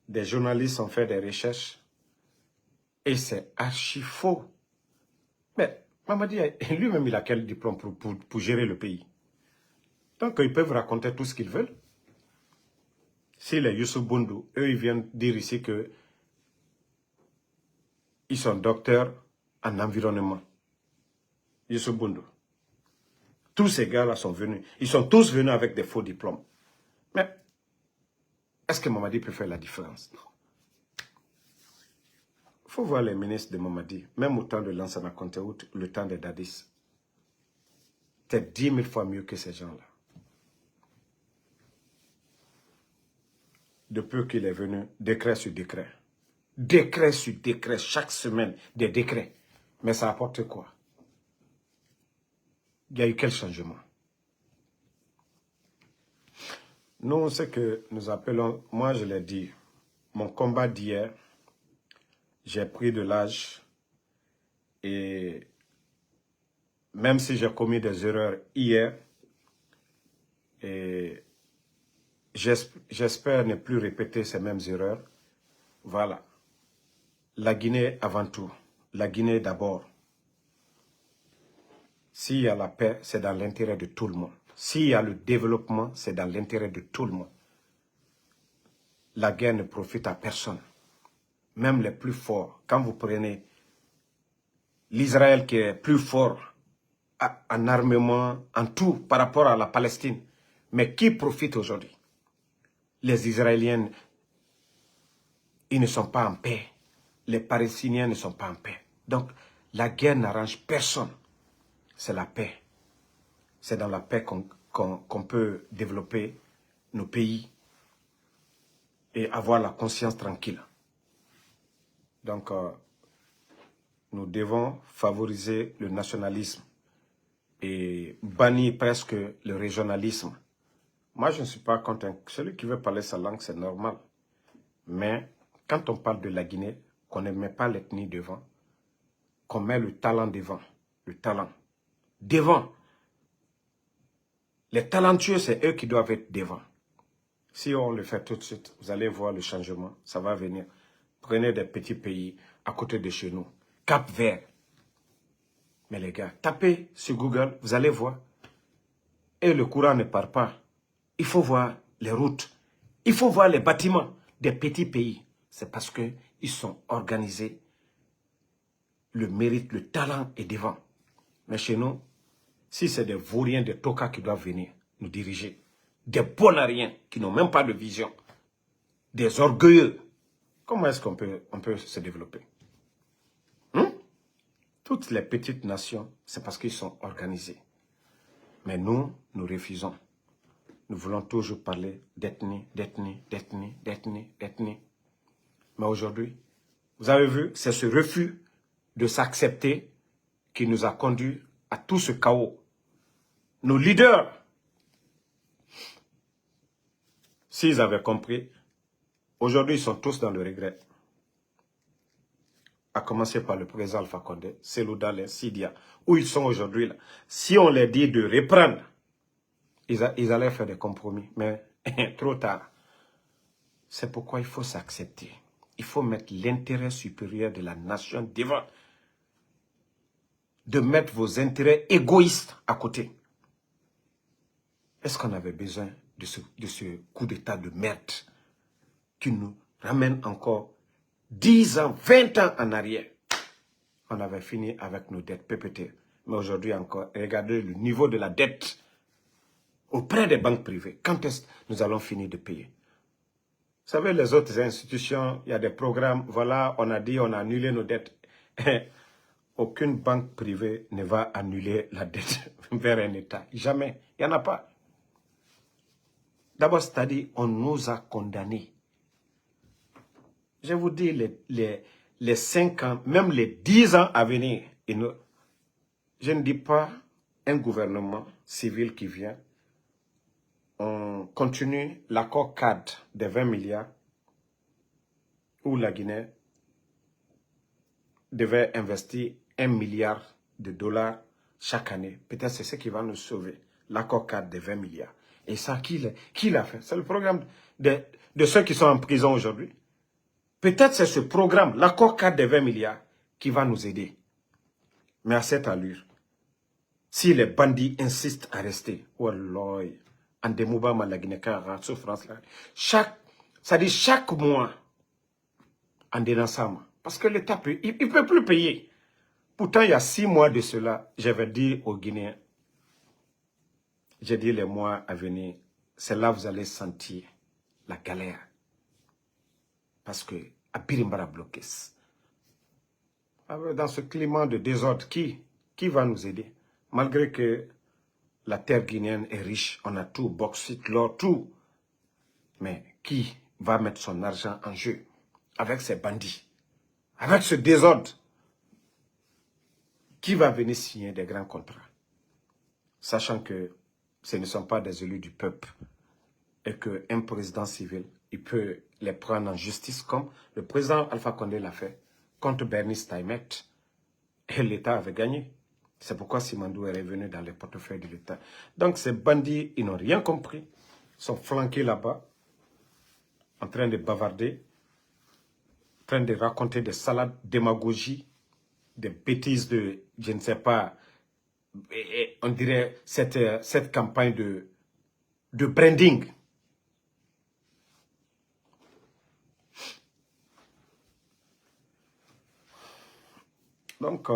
Des journalistes ont fait des recherches. Et c'est archi faux. Mais Mamadi, lui-même, il a quel diplôme pour gérer le pays? Donc, ils peuvent raconter tout ce qu'ils veulent. Si les Youssou Boundou, eux, ils viennent dire ici que ils sont docteurs en environnement. Youssou Boundou. Tous ces gars-là sont venus. Ils sont tous venus avec des faux diplômes. Mais, est-ce que Mamadi peut faire la différence? Non. Il faut voir les ministres de Mamadi, même au temps de Lansana Conté ou le temps de Dadis. C'est 10 000 fois mieux que ces gens-là. Depuis qu'il est venu, décret sur décret. Décret sur décret, chaque semaine, des décrets. Mais ça apporte quoi? Il y a eu quel changement? Nous, ce que nous appelons, moi je l'ai dit, mon combat d'hier, j'ai pris de l'âge et même si j'ai commis des erreurs hier, et j'espère ne plus répéter ces mêmes erreurs. Voilà. La Guinée avant tout. La Guinée d'abord. S'il y a la paix, c'est dans l'intérêt de tout le monde. S'il y a le développement, c'est dans l'intérêt de tout le monde. La guerre ne profite à personne. Même les plus forts. Quand vous prenez l'Israël qui est plus fort en armement, en tout, par rapport à la Palestine. Mais qui profite aujourd'hui? Les Israéliens, ils ne sont pas en paix. Les Palestiniens ne sont pas en paix. Donc, la guerre n'arrange personne. C'est la paix. C'est dans la paix qu'on peut développer nos pays et avoir la conscience tranquille. Donc, nous devons favoriser le nationalisme et bannir presque le régionalisme. Moi, je ne suis pas contre. Celui qui veut parler sa langue, c'est normal. Mais quand on parle de la Guinée, qu'on ne met pas l'ethnie devant, qu'on met le talent devant, le talent devant. Les talentueux, c'est eux qui doivent être devant. Si on le fait tout de suite, vous allez voir le changement, ça va venir. Prenez des petits pays à côté de chez nous. Cap-Vert. Mais les gars, tapez sur Google, vous allez voir. Et le courant ne part pas. Il faut voir les routes. Il faut voir les bâtiments des petits pays. C'est parce qu'ils sont organisés. Le mérite, le talent est devant. Mais chez nous, si c'est des vauriens, des tokas qui doivent venir nous diriger, des bonariens qui n'ont même pas de vision, des orgueilleux, comment est-ce qu'on peut se développer? Toutes les petites nations, c'est parce qu'ils sont organisés. Mais nous, nous refusons. Nous voulons toujours parler d'ethnie, d'ethnie, d'ethnie, d'ethnie, d'ethnie. Mais aujourd'hui, vous avez vu, c'est ce refus de s'accepter qui nous a conduit à tout ce chaos. Nos leaders, s'ils avaient compris, Aujourd'hui, ils sont tous dans le regret. À commencer par le président Alpha Condé, Selou Dalein, Sidia, où ils sont aujourd'hui. Si on les dit de reprendre, ils allaient faire des compromis, mais trop tard. C'est pourquoi il faut s'accepter. Il faut mettre l'intérêt supérieur de la nation devant. De mettre vos intérêts égoïstes à côté. Est-ce qu'on avait besoin de ce coup d'état de merde qui nous ramène encore 10 ans, 20 ans en arrière? On avait fini avec nos dettes PPT. Mais aujourd'hui encore, regardez le niveau de la dette auprès des banques privées. Quand est-ce que nous allons finir de payer? Vous savez, les autres institutions, il y a des programmes, voilà, on a dit, on a annulé nos dettes. Aucune banque privée ne va annuler la dette vers un État. Jamais. Il n'y en a pas. D'abord, c'est-à-dire, on nous a condamnés. Je vous dis, les 5 ans, même les 10 ans à venir, je ne dis pas un gouvernement civil qui vient. On continue l'accord cadre des 20 milliards où la Guinée devait investir 1 milliard de dollars chaque année. Peut-être c'est ce qui va nous sauver. L'accord cadre de 20 milliards. Et ça, qui l'a fait? C'est le programme de ceux qui sont en prison aujourd'hui. Peut-être c'est ce programme, l'accord cadre de 20 milliards, qui va nous aider. Mais à cette allure, si les bandits insistent à rester, wallah, en démouba la Guinée, souffrance là, chaque mois, en dénonçant, parce que l'État il ne peut plus payer. Pourtant, il y a 6 mois de cela, j'avais dit aux Guinéens, j'ai dit les mois à venir, c'est là que vous allez sentir la galère. Parce que, à Birimbara bloqué. Dans ce climat de désordre, qui va nous aider? Malgré que la terre guinéenne est riche, on a tout, bauxite, l'or, tout. Mais qui va mettre son argent en jeu avec ces bandits? Avec ce désordre? Qui va venir signer des grands contrats? Sachant que ce ne sont pas des élus du peuple et qu'un président civil, il peut les prendre en justice comme le président Alpha Condé l'a fait contre Bernice Taimet et l'État avait gagné. C'est pourquoi Simandou est revenu dans les portefeuilles de l'État. Donc ces bandits, ils n'ont rien compris. Ils sont flanqués là-bas, en train de bavarder, en train de raconter des salades, démagogie, des bêtises de, je ne sais pas, on dirait cette campagne de branding. Donc,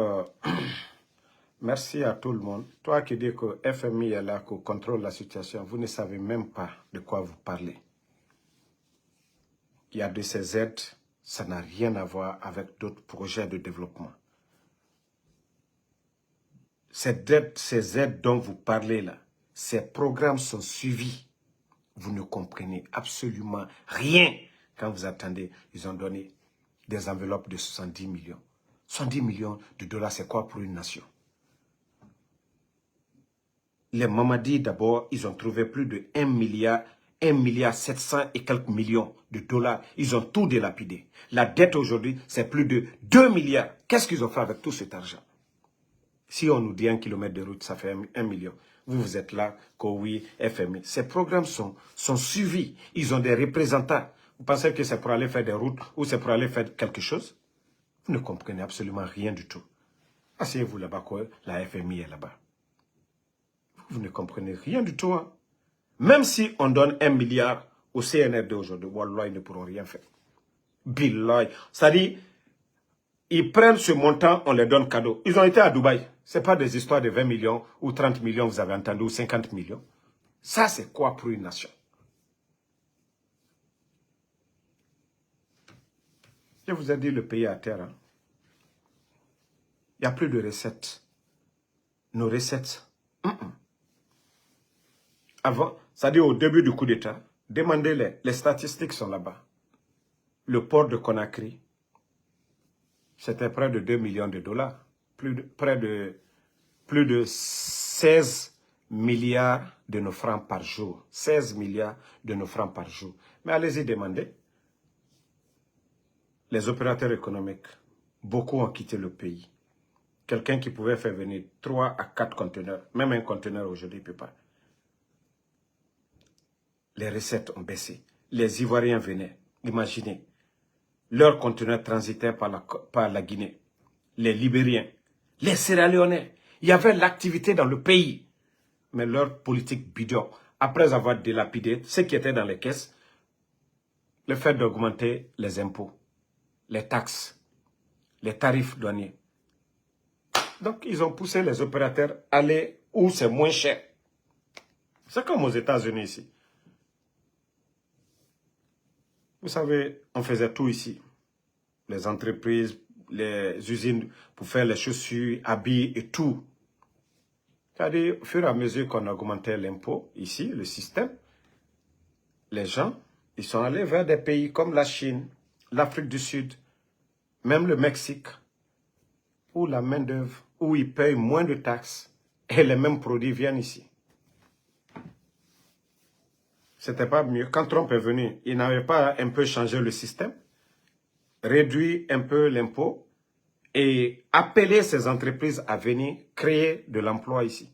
merci à tout le monde. Toi qui dis que FMI est là, qu'on contrôle la situation, vous ne savez même pas de quoi vous parlez. Il y a de ces aides, ça n'a rien à voir avec d'autres projets de développement. Ces aides dont vous parlez là, ces programmes sont suivis. Vous ne comprenez absolument rien quand vous attendez. Ils ont donné des enveloppes de 70 millions. 70 millions de dollars, c'est quoi pour une nation? Les Mamadis, d'abord, ils ont trouvé plus de 1 milliard 700 et quelques millions de dollars. Ils ont tout délapidé. La dette aujourd'hui, c'est plus de 2 milliards. Qu'est-ce qu'ils ont fait avec tout cet argent? Si on nous dit 1 kilomètre de route, ça fait 1 million. Vous êtes là, COWI, FMI. Ces programmes sont suivis. Ils ont des représentants. Vous pensez que c'est pour aller faire des routes ou c'est pour aller faire quelque chose? Vous ne comprenez absolument rien du tout. Asseyez-vous là-bas, quoi. La FMI est là-bas. Vous ne comprenez rien du tout. Hein? Même si on donne 1 milliard au CNRD aujourd'hui, wallah, ils ne pourront rien faire. Billah. C'est-à-dire, ils prennent ce montant, on les donne cadeau. Ils ont été à Dubaï. Ce n'est pas des histoires de 20 millions ou 30 millions, vous avez entendu, ou 50 millions. Ça, c'est quoi pour une nation? Je vous ai dit, le pays est à terre. Hein? Il n'y a plus de recettes. Nos recettes. Avant, c'est-à-dire au début du coup d'État, demandez-les. Les statistiques sont là-bas. Le port de Conakry, c'était près de 2 millions de dollars. Plus de 16 milliards de nos francs par jour. 16 milliards de nos francs par jour. Mais allez-y demander. les opérateurs économiques, beaucoup ont quitté le pays. Quelqu'un qui pouvait faire venir 3 à 4 conteneurs, même un conteneur aujourd'hui ne peut pas. Les recettes ont baissé. Les Ivoiriens venaient, imaginez, leurs conteneurs transitaient par la Guinée. Les Libériens, les Sierra-Léonais, il y avait l'activité dans le pays. Mais leur politique bidon, après avoir dilapidé ce qui était dans les caisses, le fait d'augmenter les impôts, les taxes, les tarifs douaniers. Donc, ils ont poussé les opérateurs à aller où c'est moins cher. C'est comme aux États-Unis ici. Vous savez, on faisait tout ici. Les entreprises, les usines pour faire les chaussures, habits et tout. C'est-à-dire, au fur et à mesure qu'on augmentait l'impôt, ici, le système, les gens, ils sont allés vers des pays comme la Chine, l'Afrique du Sud, même le Mexique, où la main-d'œuvre, où ils payent moins de taxes et les mêmes produits viennent ici. C'était pas mieux. Quand Trump est venu, il n'avait pas un peu changé le système, réduit un peu l'impôt et appelé ces entreprises à venir créer de l'emploi ici.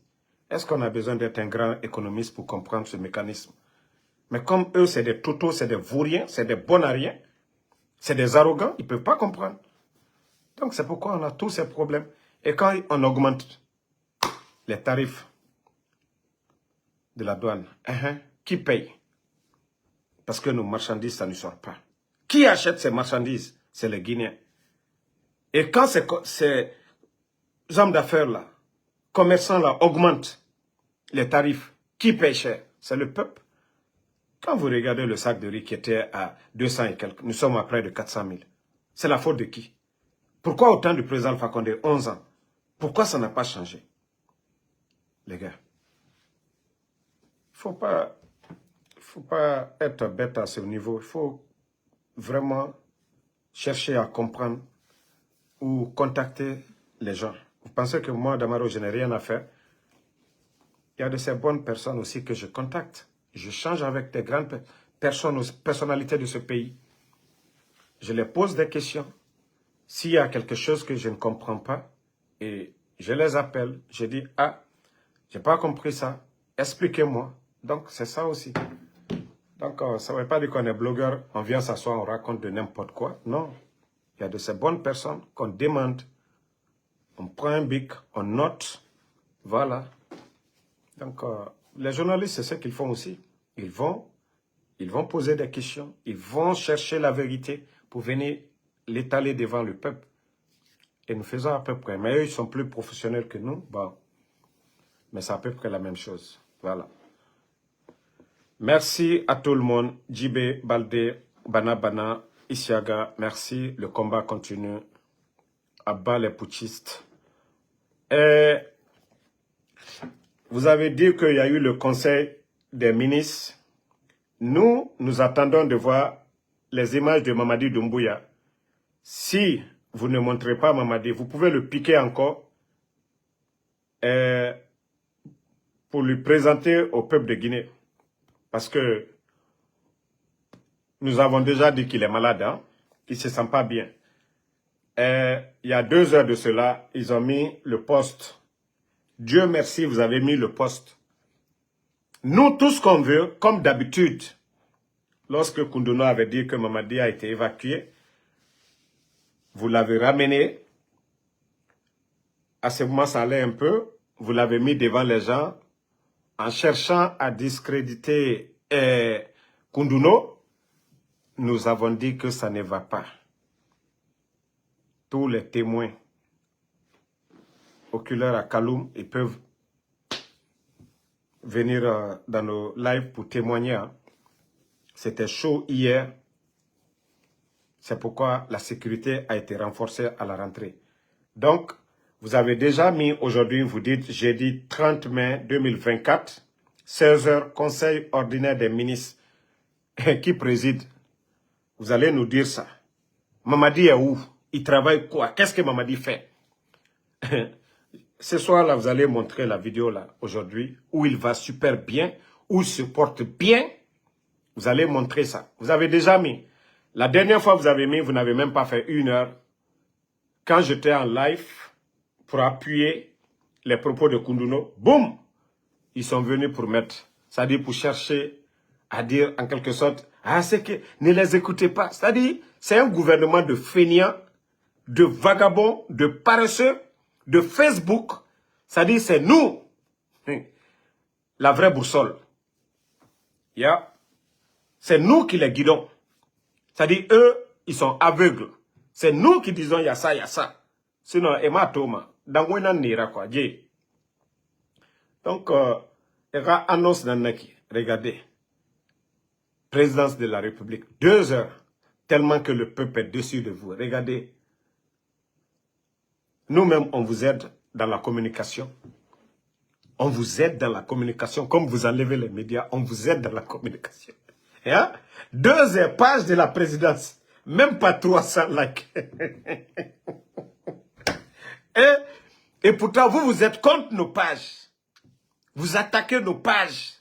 Est-ce qu'on a besoin d'être un grand économiste pour comprendre ce mécanisme? Mais comme eux, c'est des totos, c'est des vauriens, c'est des bons à rien, c'est des arrogants, ils ne peuvent pas comprendre. Donc c'est pourquoi on a tous ces problèmes. Et quand on augmente les tarifs de la douane, qui paye? Parce que nos marchandises, ça ne sort pas. Qui achète ces marchandises? C'est les Guinéens. Et quand ces hommes d'affaires-là, commerçants-là, augmentent les tarifs, qui paye cher? C'est le peuple. Quand vous regardez le sac de riz qui était à 200 et quelques, nous sommes à près de 400 000. C'est la faute de qui? Pourquoi autant du président Alpha Condé, 11 ans? Pourquoi ça n'a pas changé? Les gars, il ne faut pas être bête à ce niveau. Il faut vraiment chercher à comprendre ou contacter les gens. Vous pensez que moi, Damaro, je n'ai rien à faire? Il y a de ces bonnes personnes aussi que je contacte. Je change avec des grandes personnalités de ce pays. Je les pose des questions. S'il y a quelque chose que je ne comprends pas, et je les appelle, je dis, ah, je n'ai pas compris ça, expliquez-moi. Donc, c'est ça aussi. Donc, ça ne veut pas dire qu'on est blogueur, on vient s'asseoir, on raconte de n'importe quoi. Non. Il y a de ces bonnes personnes qu'on demande. On prend un bic, on note. Voilà. Donc, les journalistes, c'est ce qu'ils font aussi. Ils vont poser des questions. Ils vont chercher la vérité pour venir l'étaler devant le peuple. Et nous faisons à peu près. Mais eux, ils sont plus professionnels que nous. Bon. Mais c'est à peu près la même chose. Voilà. Merci à tout le monde. Djibé, Baldé, Bana, Isiaga, merci. Le combat continue. Abat les putschistes. Et vous avez dit qu'il y a eu le conseil des ministres. Nous attendons de voir les images de Mamadi Doumbouya. Si vous ne montrez pas Mamadi, vous pouvez le piquer encore pour lui présenter au peuple de Guinée. Parce que nous avons déjà dit qu'il est malade, hein? Il ne se sent pas bien. Il y a 2 heures de cela, ils ont mis le poste. Dieu merci, vous avez mis le poste. Nous, tout ce qu'on veut, comme d'habitude, lorsque Koundouno avait dit que Mamadi a été évacué, vous l'avez ramené. À ce moment, ça allait un peu. Vous l'avez mis devant les gens en cherchant à discréditer Koundouno. Nous avons dit que ça ne va pas. Tous les témoins oculaires à Kaloum, ils peuvent venir dans nos lives pour témoigner. Hein. C'était chaud hier. C'est pourquoi la sécurité a été renforcée à la rentrée. Donc, vous avez déjà mis aujourd'hui, vous dites jeudi 30 mai 2024, 16h, Conseil ordinaire des ministres qui préside. Vous allez nous dire ça. Mamadi est où? Il travaille quoi? Qu'est-ce que Mamadi fait? Ce soir-là, vous allez montrer la vidéo là aujourd'hui où il va super bien, où il se porte bien. Vous allez montrer ça. Vous avez déjà mis. La dernière fois, vous avez mis, vous n'avez même pas fait 1 heure. Quand j'étais en live pour appuyer les propos de Koundouno, boum, ils sont venus pour mettre, c'est-à-dire pour chercher à dire en quelque sorte, ah, c'est que ne les écoutez pas. C'est-à-dire, c'est un gouvernement de fainéants, de vagabonds, de paresseux, de Facebook. C'est-à-dire, c'est nous, la vraie boussole. Yeah. C'est nous qui les guidons. C'est-à-dire, eux, ils sont aveugles. C'est nous qui disons, il y a ça, il y a ça. Sinon, Emma Thomas, dans quoi n'ira quoi, donc, annonce d'Anaki, regardez. Présidence de la République, 2 heures, tellement que le peuple est dessus de vous. Regardez. Nous-mêmes, on vous aide dans la communication. On vous aide dans la communication. Comme vous enlevez les médias, on vous aide dans la communication. Hein? 2 heures, page de la présidence. Même pas 300 likes. Et pourtant, vous êtes contre nos pages. Vous attaquez nos pages.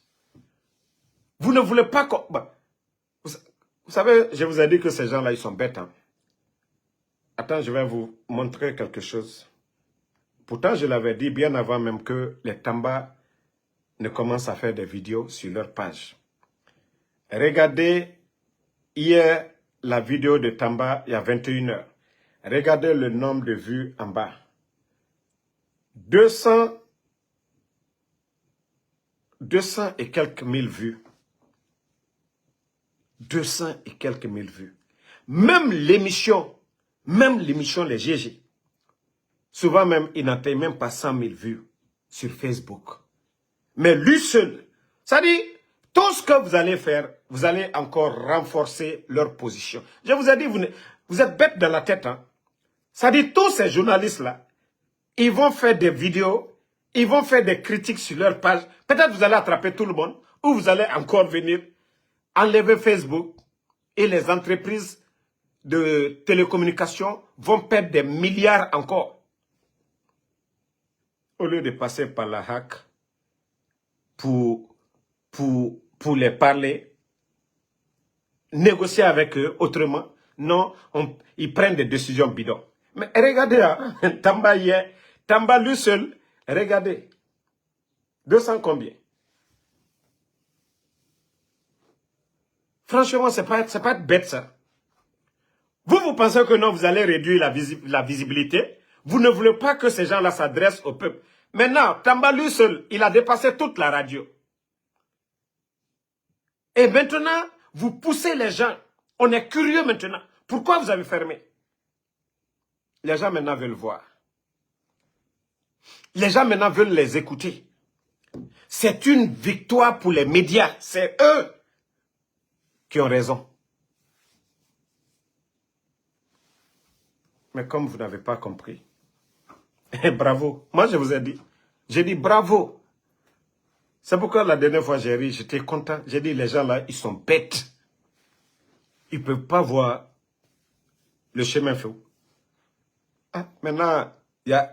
Vous ne voulez pas... Vous savez, je vous ai dit que ces gens-là, ils sont bêtes. Hein? Attends, je vais vous montrer quelque chose. Pourtant, je l'avais dit bien avant même que les Tamba ne commencent à faire des vidéos sur leur page. Regardez hier la vidéo de Tamba, il y a 21 heures. Regardez le nombre de vues en bas. 200 et quelques mille vues. 200 et quelques mille vues. Même l'émission, les GG, souvent même, il n'atteignent même pas 100 000 vues sur Facebook. Mais lui seul, ça dit, tout ce que vous allez faire, vous allez encore renforcer leur position. Je vous ai dit, vous êtes bêtes dans la tête. Hein? Ça dit, tous ces journalistes-là, ils vont faire des vidéos, ils vont faire des critiques sur leur page. Peut-être vous allez attraper tout le monde, ou vous allez encore venir enlever Facebook, et les entreprises de télécommunications vont perdre des milliards encore. Au lieu de passer par la hack pour les parler, négocier avec eux autrement, non, ils prennent des décisions bidons. Mais regardez, hein, Tamba lui seul, regardez, 200 combien? Franchement, c'est pas être bête ça. Vous pensez que non, vous allez réduire la visibilité. Vous ne voulez pas que ces gens-là s'adressent au peuple. Maintenant, Tamba lui seul, il a dépassé toute la radio. Et maintenant, vous poussez les gens. On est curieux maintenant. Pourquoi vous avez fermé? Les gens maintenant veulent voir. Les gens maintenant veulent les écouter. C'est une victoire pour les médias. C'est eux qui ont raison. Mais comme vous n'avez pas compris, bravo. Moi, je vous ai dit. J'ai dit bravo. C'est pourquoi la dernière fois, j'ai ri, j'étais content. J'ai dit, les gens là, ils sont bêtes. Ils ne peuvent pas voir le chemin fou. Ah, maintenant,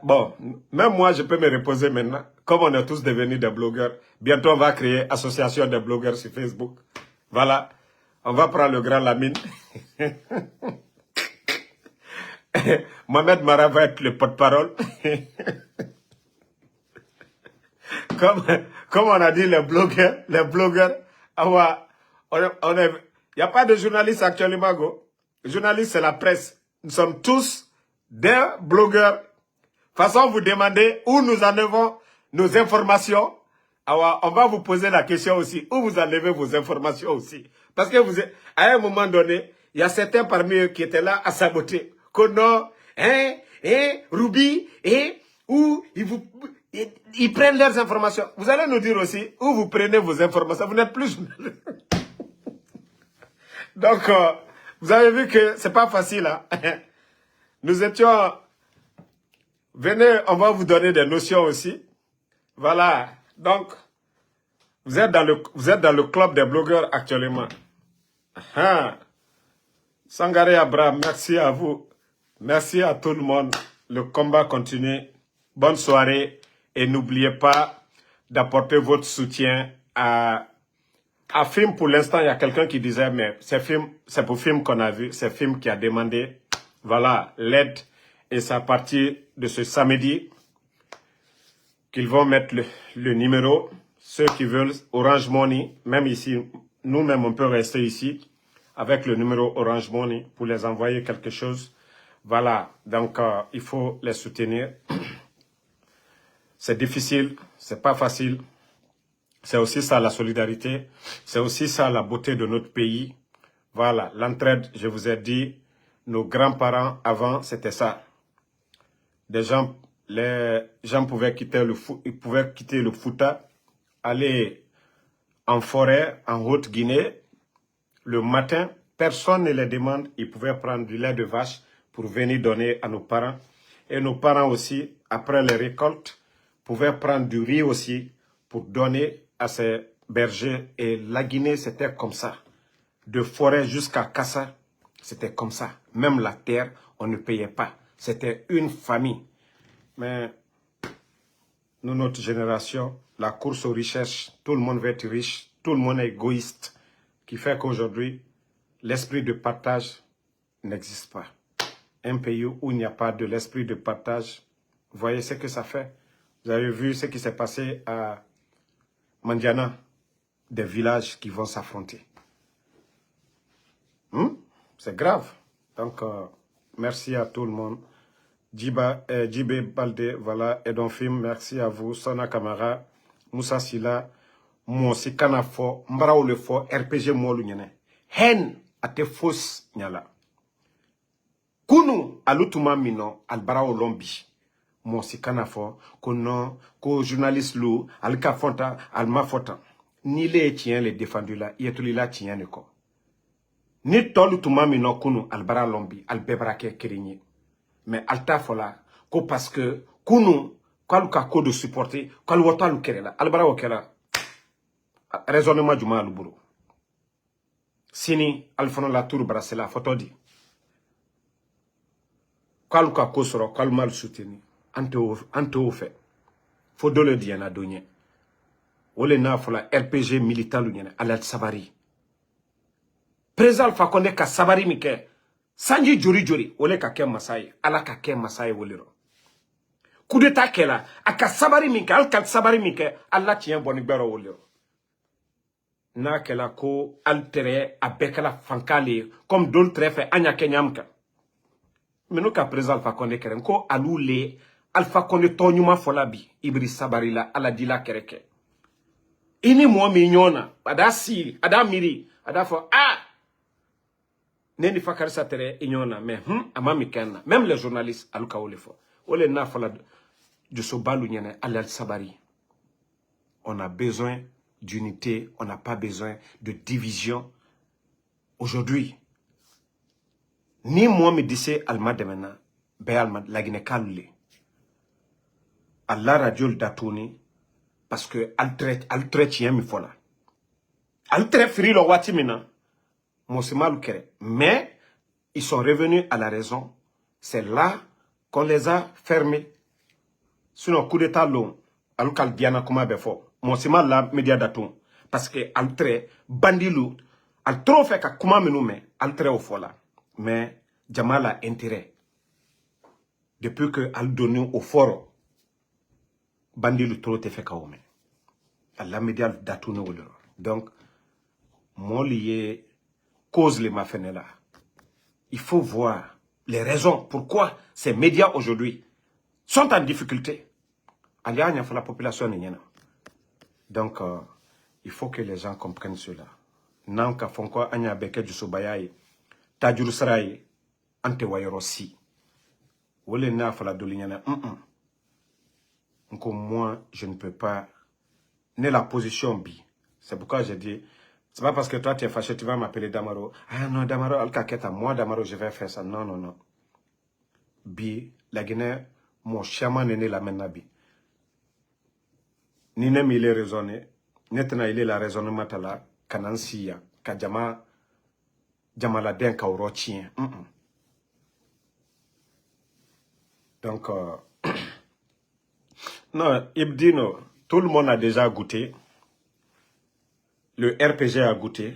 bon, même moi, je peux me reposer maintenant. Comme on est tous devenus des blogueurs, bientôt on va créer association des blogueurs sur Facebook. Voilà. On va prendre le grand Lamine. Mohamed Mara va être le porte-parole. Comme on a dit, les blogueurs, il n'y a pas de journalistes actuellement, go. Les journalistes, c'est la presse. Nous sommes tous des blogueurs. De toute façon, vous demandez où nous enlevons nos informations. On va vous poser la question aussi, où vous enlevez vos informations aussi. Parce que à un moment donné, il y a certains parmi eux qui étaient là à saboter. Que non, Ruby, où ils prennent leurs informations. Vous allez nous dire aussi où vous prenez vos informations. Vous n'êtes plus... Donc, vous avez vu que c'est pas facile. Hein? Nous étions... Venez, on va vous donner des notions aussi. Voilà. Donc, vous êtes dans le club des blogueurs actuellement. Sangaré Abraham, merci à vous. Merci à tout le monde. Le combat continue. Bonne soirée. Et n'oubliez pas d'apporter votre soutien à À film, pour l'instant, il y a quelqu'un qui disait, mais c'est pour film qu'on a vu, c'est film qui a demandé, voilà, l'aide. Et c'est à partir de ce samedi qu'ils vont mettre le numéro. Ceux qui veulent Orange Money, même ici, nous-mêmes, on peut rester ici avec le numéro Orange Money pour les envoyer quelque chose. Voilà, donc il faut les soutenir. C'est difficile, c'est pas facile. C'est aussi ça la solidarité, c'est aussi ça la beauté de notre pays. Voilà, l'entraide, je vous ai dit, nos grands-parents avant, c'était ça. Les gens pouvaient quitter le Fouta, aller en forêt, en Haute-Guinée, le matin, personne ne les demande, ils pouvaient prendre du lait de vache pour venir donner à nos parents. Et nos parents aussi, après les récoltes, pouvaient prendre du riz aussi pour donner à ces bergers. Et la Guinée, c'était comme ça. De forêt jusqu'à Kassa, c'était comme ça. Même la terre, on ne payait pas. C'était une famille. Mais nous, notre génération, la course aux richesses, tout le monde veut être riche, tout le monde est égoïste, qui fait qu'aujourd'hui, l'esprit de partage n'existe pas. Un pays où il n'y a pas de l'esprit de partage, vous voyez ce que ça fait. Vous avez vu ce qui s'est passé à Mandiana, des villages qui vont s'affronter. C'est grave. Donc, merci à tout le monde. Djibé Balde, voilà, Edon Film, merci à vous. Sona Kamara, Moussa Silla, Monsi Kanafo, Mbrao le fo, RPG Molu Nyene. Hen ate fos nyala. Kunu alutuma mino albarao lombi. Monsi Kanafo, kono, ko journaliste lou, alka fonta, alma fota. Ni le tien le défendu là, yetuli la tien ne ko. Ni tolu tuma mino kunu albara lombi, albebrake kirinye. Mais alta fola, ko parce que kunu, kalu ka ko de supporter, kalu wata lu kerela, albara wakela, raisonnement juma aluburu. Sini, alfono la tour brasela, photo di. Kalu ka ko soro, kalu mal soutenu, ante ou fait. Faut de le dire na donye. Ole na fola RPG militant l'union, alal sabari. Président Alpha Condé ka sabari mike. Sanji jori, ole ka ken masai, ala ka ken masai wolero. Coup d'état kela, aka sabari mike, al ka sabari mike, ala tien bonigbero wolero. Na kela ko altere abekala fankale, comme d'autres fait anya kenyamka. Meno ka président Alpha Condé keren, ko alule, Alpha Condé tonyuma folabi, ibri sabari la, ala dila kereke. Ini mwa minyona, ada siri, ada miri, ada fo, Neni fakari sa tere inyona, mais amami kenna. Même les journalistes, aluka ole fo. Ole na fola de sobalu nyene alal sabari. On a besoin d'unité, on n'a pas besoin de division. Aujourd'hui, ni moi me dise alma demena, be alma lagine kalule. Allah radio datoni, parce que al traite yemi fola. Al traite fri lo wati mina. Mais ils sont revenus à la raison. C'est là qu'on les a fermés. Sinon, coup d'état long, alukal diana kuma befo. Monsima la média daton. Parce que altre bandilou, al trop fait ka kuma menoume, altre au fola. Mais Jamal a intérêt. Depuis que al donné au foro, bandilou trop te fait ka ome. La média daton no wolero. Donc, mon lié cause les mafenela. Il faut voir les raisons pourquoi ces médias aujourd'hui sont en difficulté. Alianya pour la population. Donc, il faut que les gens comprennent cela. Nanka fonko anya beke du sobayaye, tajuru saraye, ante wayorosi. Wole na fala dolinyana. Donc moi, je ne peux pas ne la position bi. C'est pourquoi j'ai dit. C'est pas parce que toi tu es fâché, tu vas m'appeler Damaro. Ah non, Damaro, Alkaketa, moi Damaro, je vais faire ça. Non, non, non. Bi, la Guinée, mon chaman est né la menabi. Ni nem il est raisonné, netna il est la raisonnement là, kanansiya, kajama, jamala den kaurotien. Donc, non, Ibdino, tout le monde a déjà goûté. le RPG a goûté,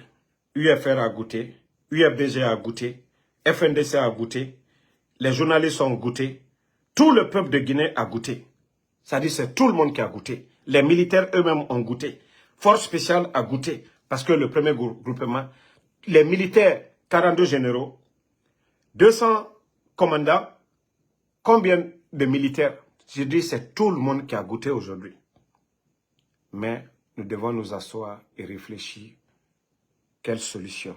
UFR a goûté, UFDG a goûté, FNDC a goûté, les journalistes ont goûté, tout le peuple de Guinée a goûté. C'est-à-dire c'est tout le monde qui a goûté. Les militaires eux-mêmes ont goûté. Force spéciale a goûté. Parce que le premier groupement, les militaires, 42 généraux, 200 commandants, combien de militaires? Je dis c'est tout le monde qui a goûté aujourd'hui. Mais nous devons nous asseoir et réfléchir. Quelle solution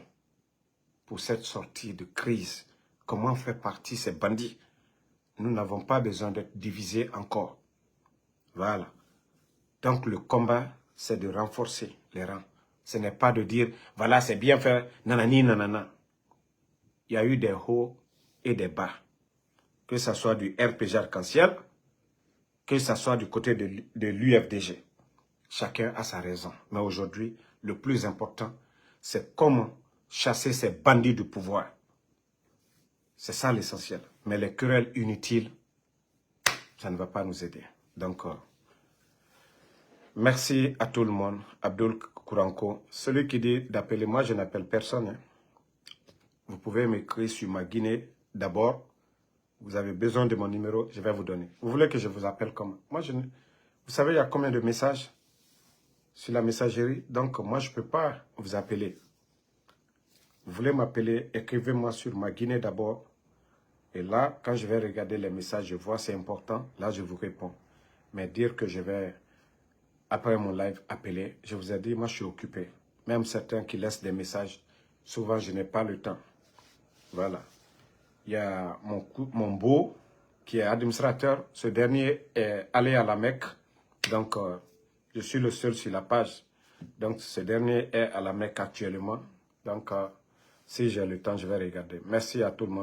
pour cette sortie de crise? Comment faire partie ces bandits? Nous n'avons pas besoin d'être divisés encore. Voilà. Donc le combat, c'est de renforcer les rangs. Ce n'est pas de dire, voilà, c'est bien fait, nanani, nanana. Il y a eu des hauts et des bas. Que ce soit du RPG Arc-en-Ciel, que ce soit du côté de l'UFDG. Chacun a sa raison. Mais aujourd'hui, le plus important, c'est comment chasser ces bandits du pouvoir. C'est ça l'essentiel. Mais les querelles inutiles, ça ne va pas nous aider. Donc, merci à tout le monde. Abdul Kouranko. Celui qui dit d'appeler, moi je n'appelle personne. Hein. Vous pouvez m'écrire sur ma Guinée d'abord. Vous avez besoin de mon numéro, je vais vous donner. Vous voulez que je vous appelle comment? Moi, vous savez, il y a combien de messages sur la messagerie? Donc, moi, je ne peux pas vous appeler. Vous voulez m'appeler, écrivez-moi sur ma Guinée d'abord. Et là, quand je vais regarder les messages, je vois c'est important. Là, je vous réponds. Mais dire que je vais, après mon live, appeler, je vous ai dit, moi, je suis occupé. Même certains qui laissent des messages, souvent, je n'ai pas le temps. Voilà. Il y a mon beau qui est administrateur. Ce dernier est allé à la Mecque. Donc, je suis le seul sur la page. Donc, ce dernier est à la Mecque actuellement. Donc, si j'ai le temps, je vais regarder. Merci à tout le monde.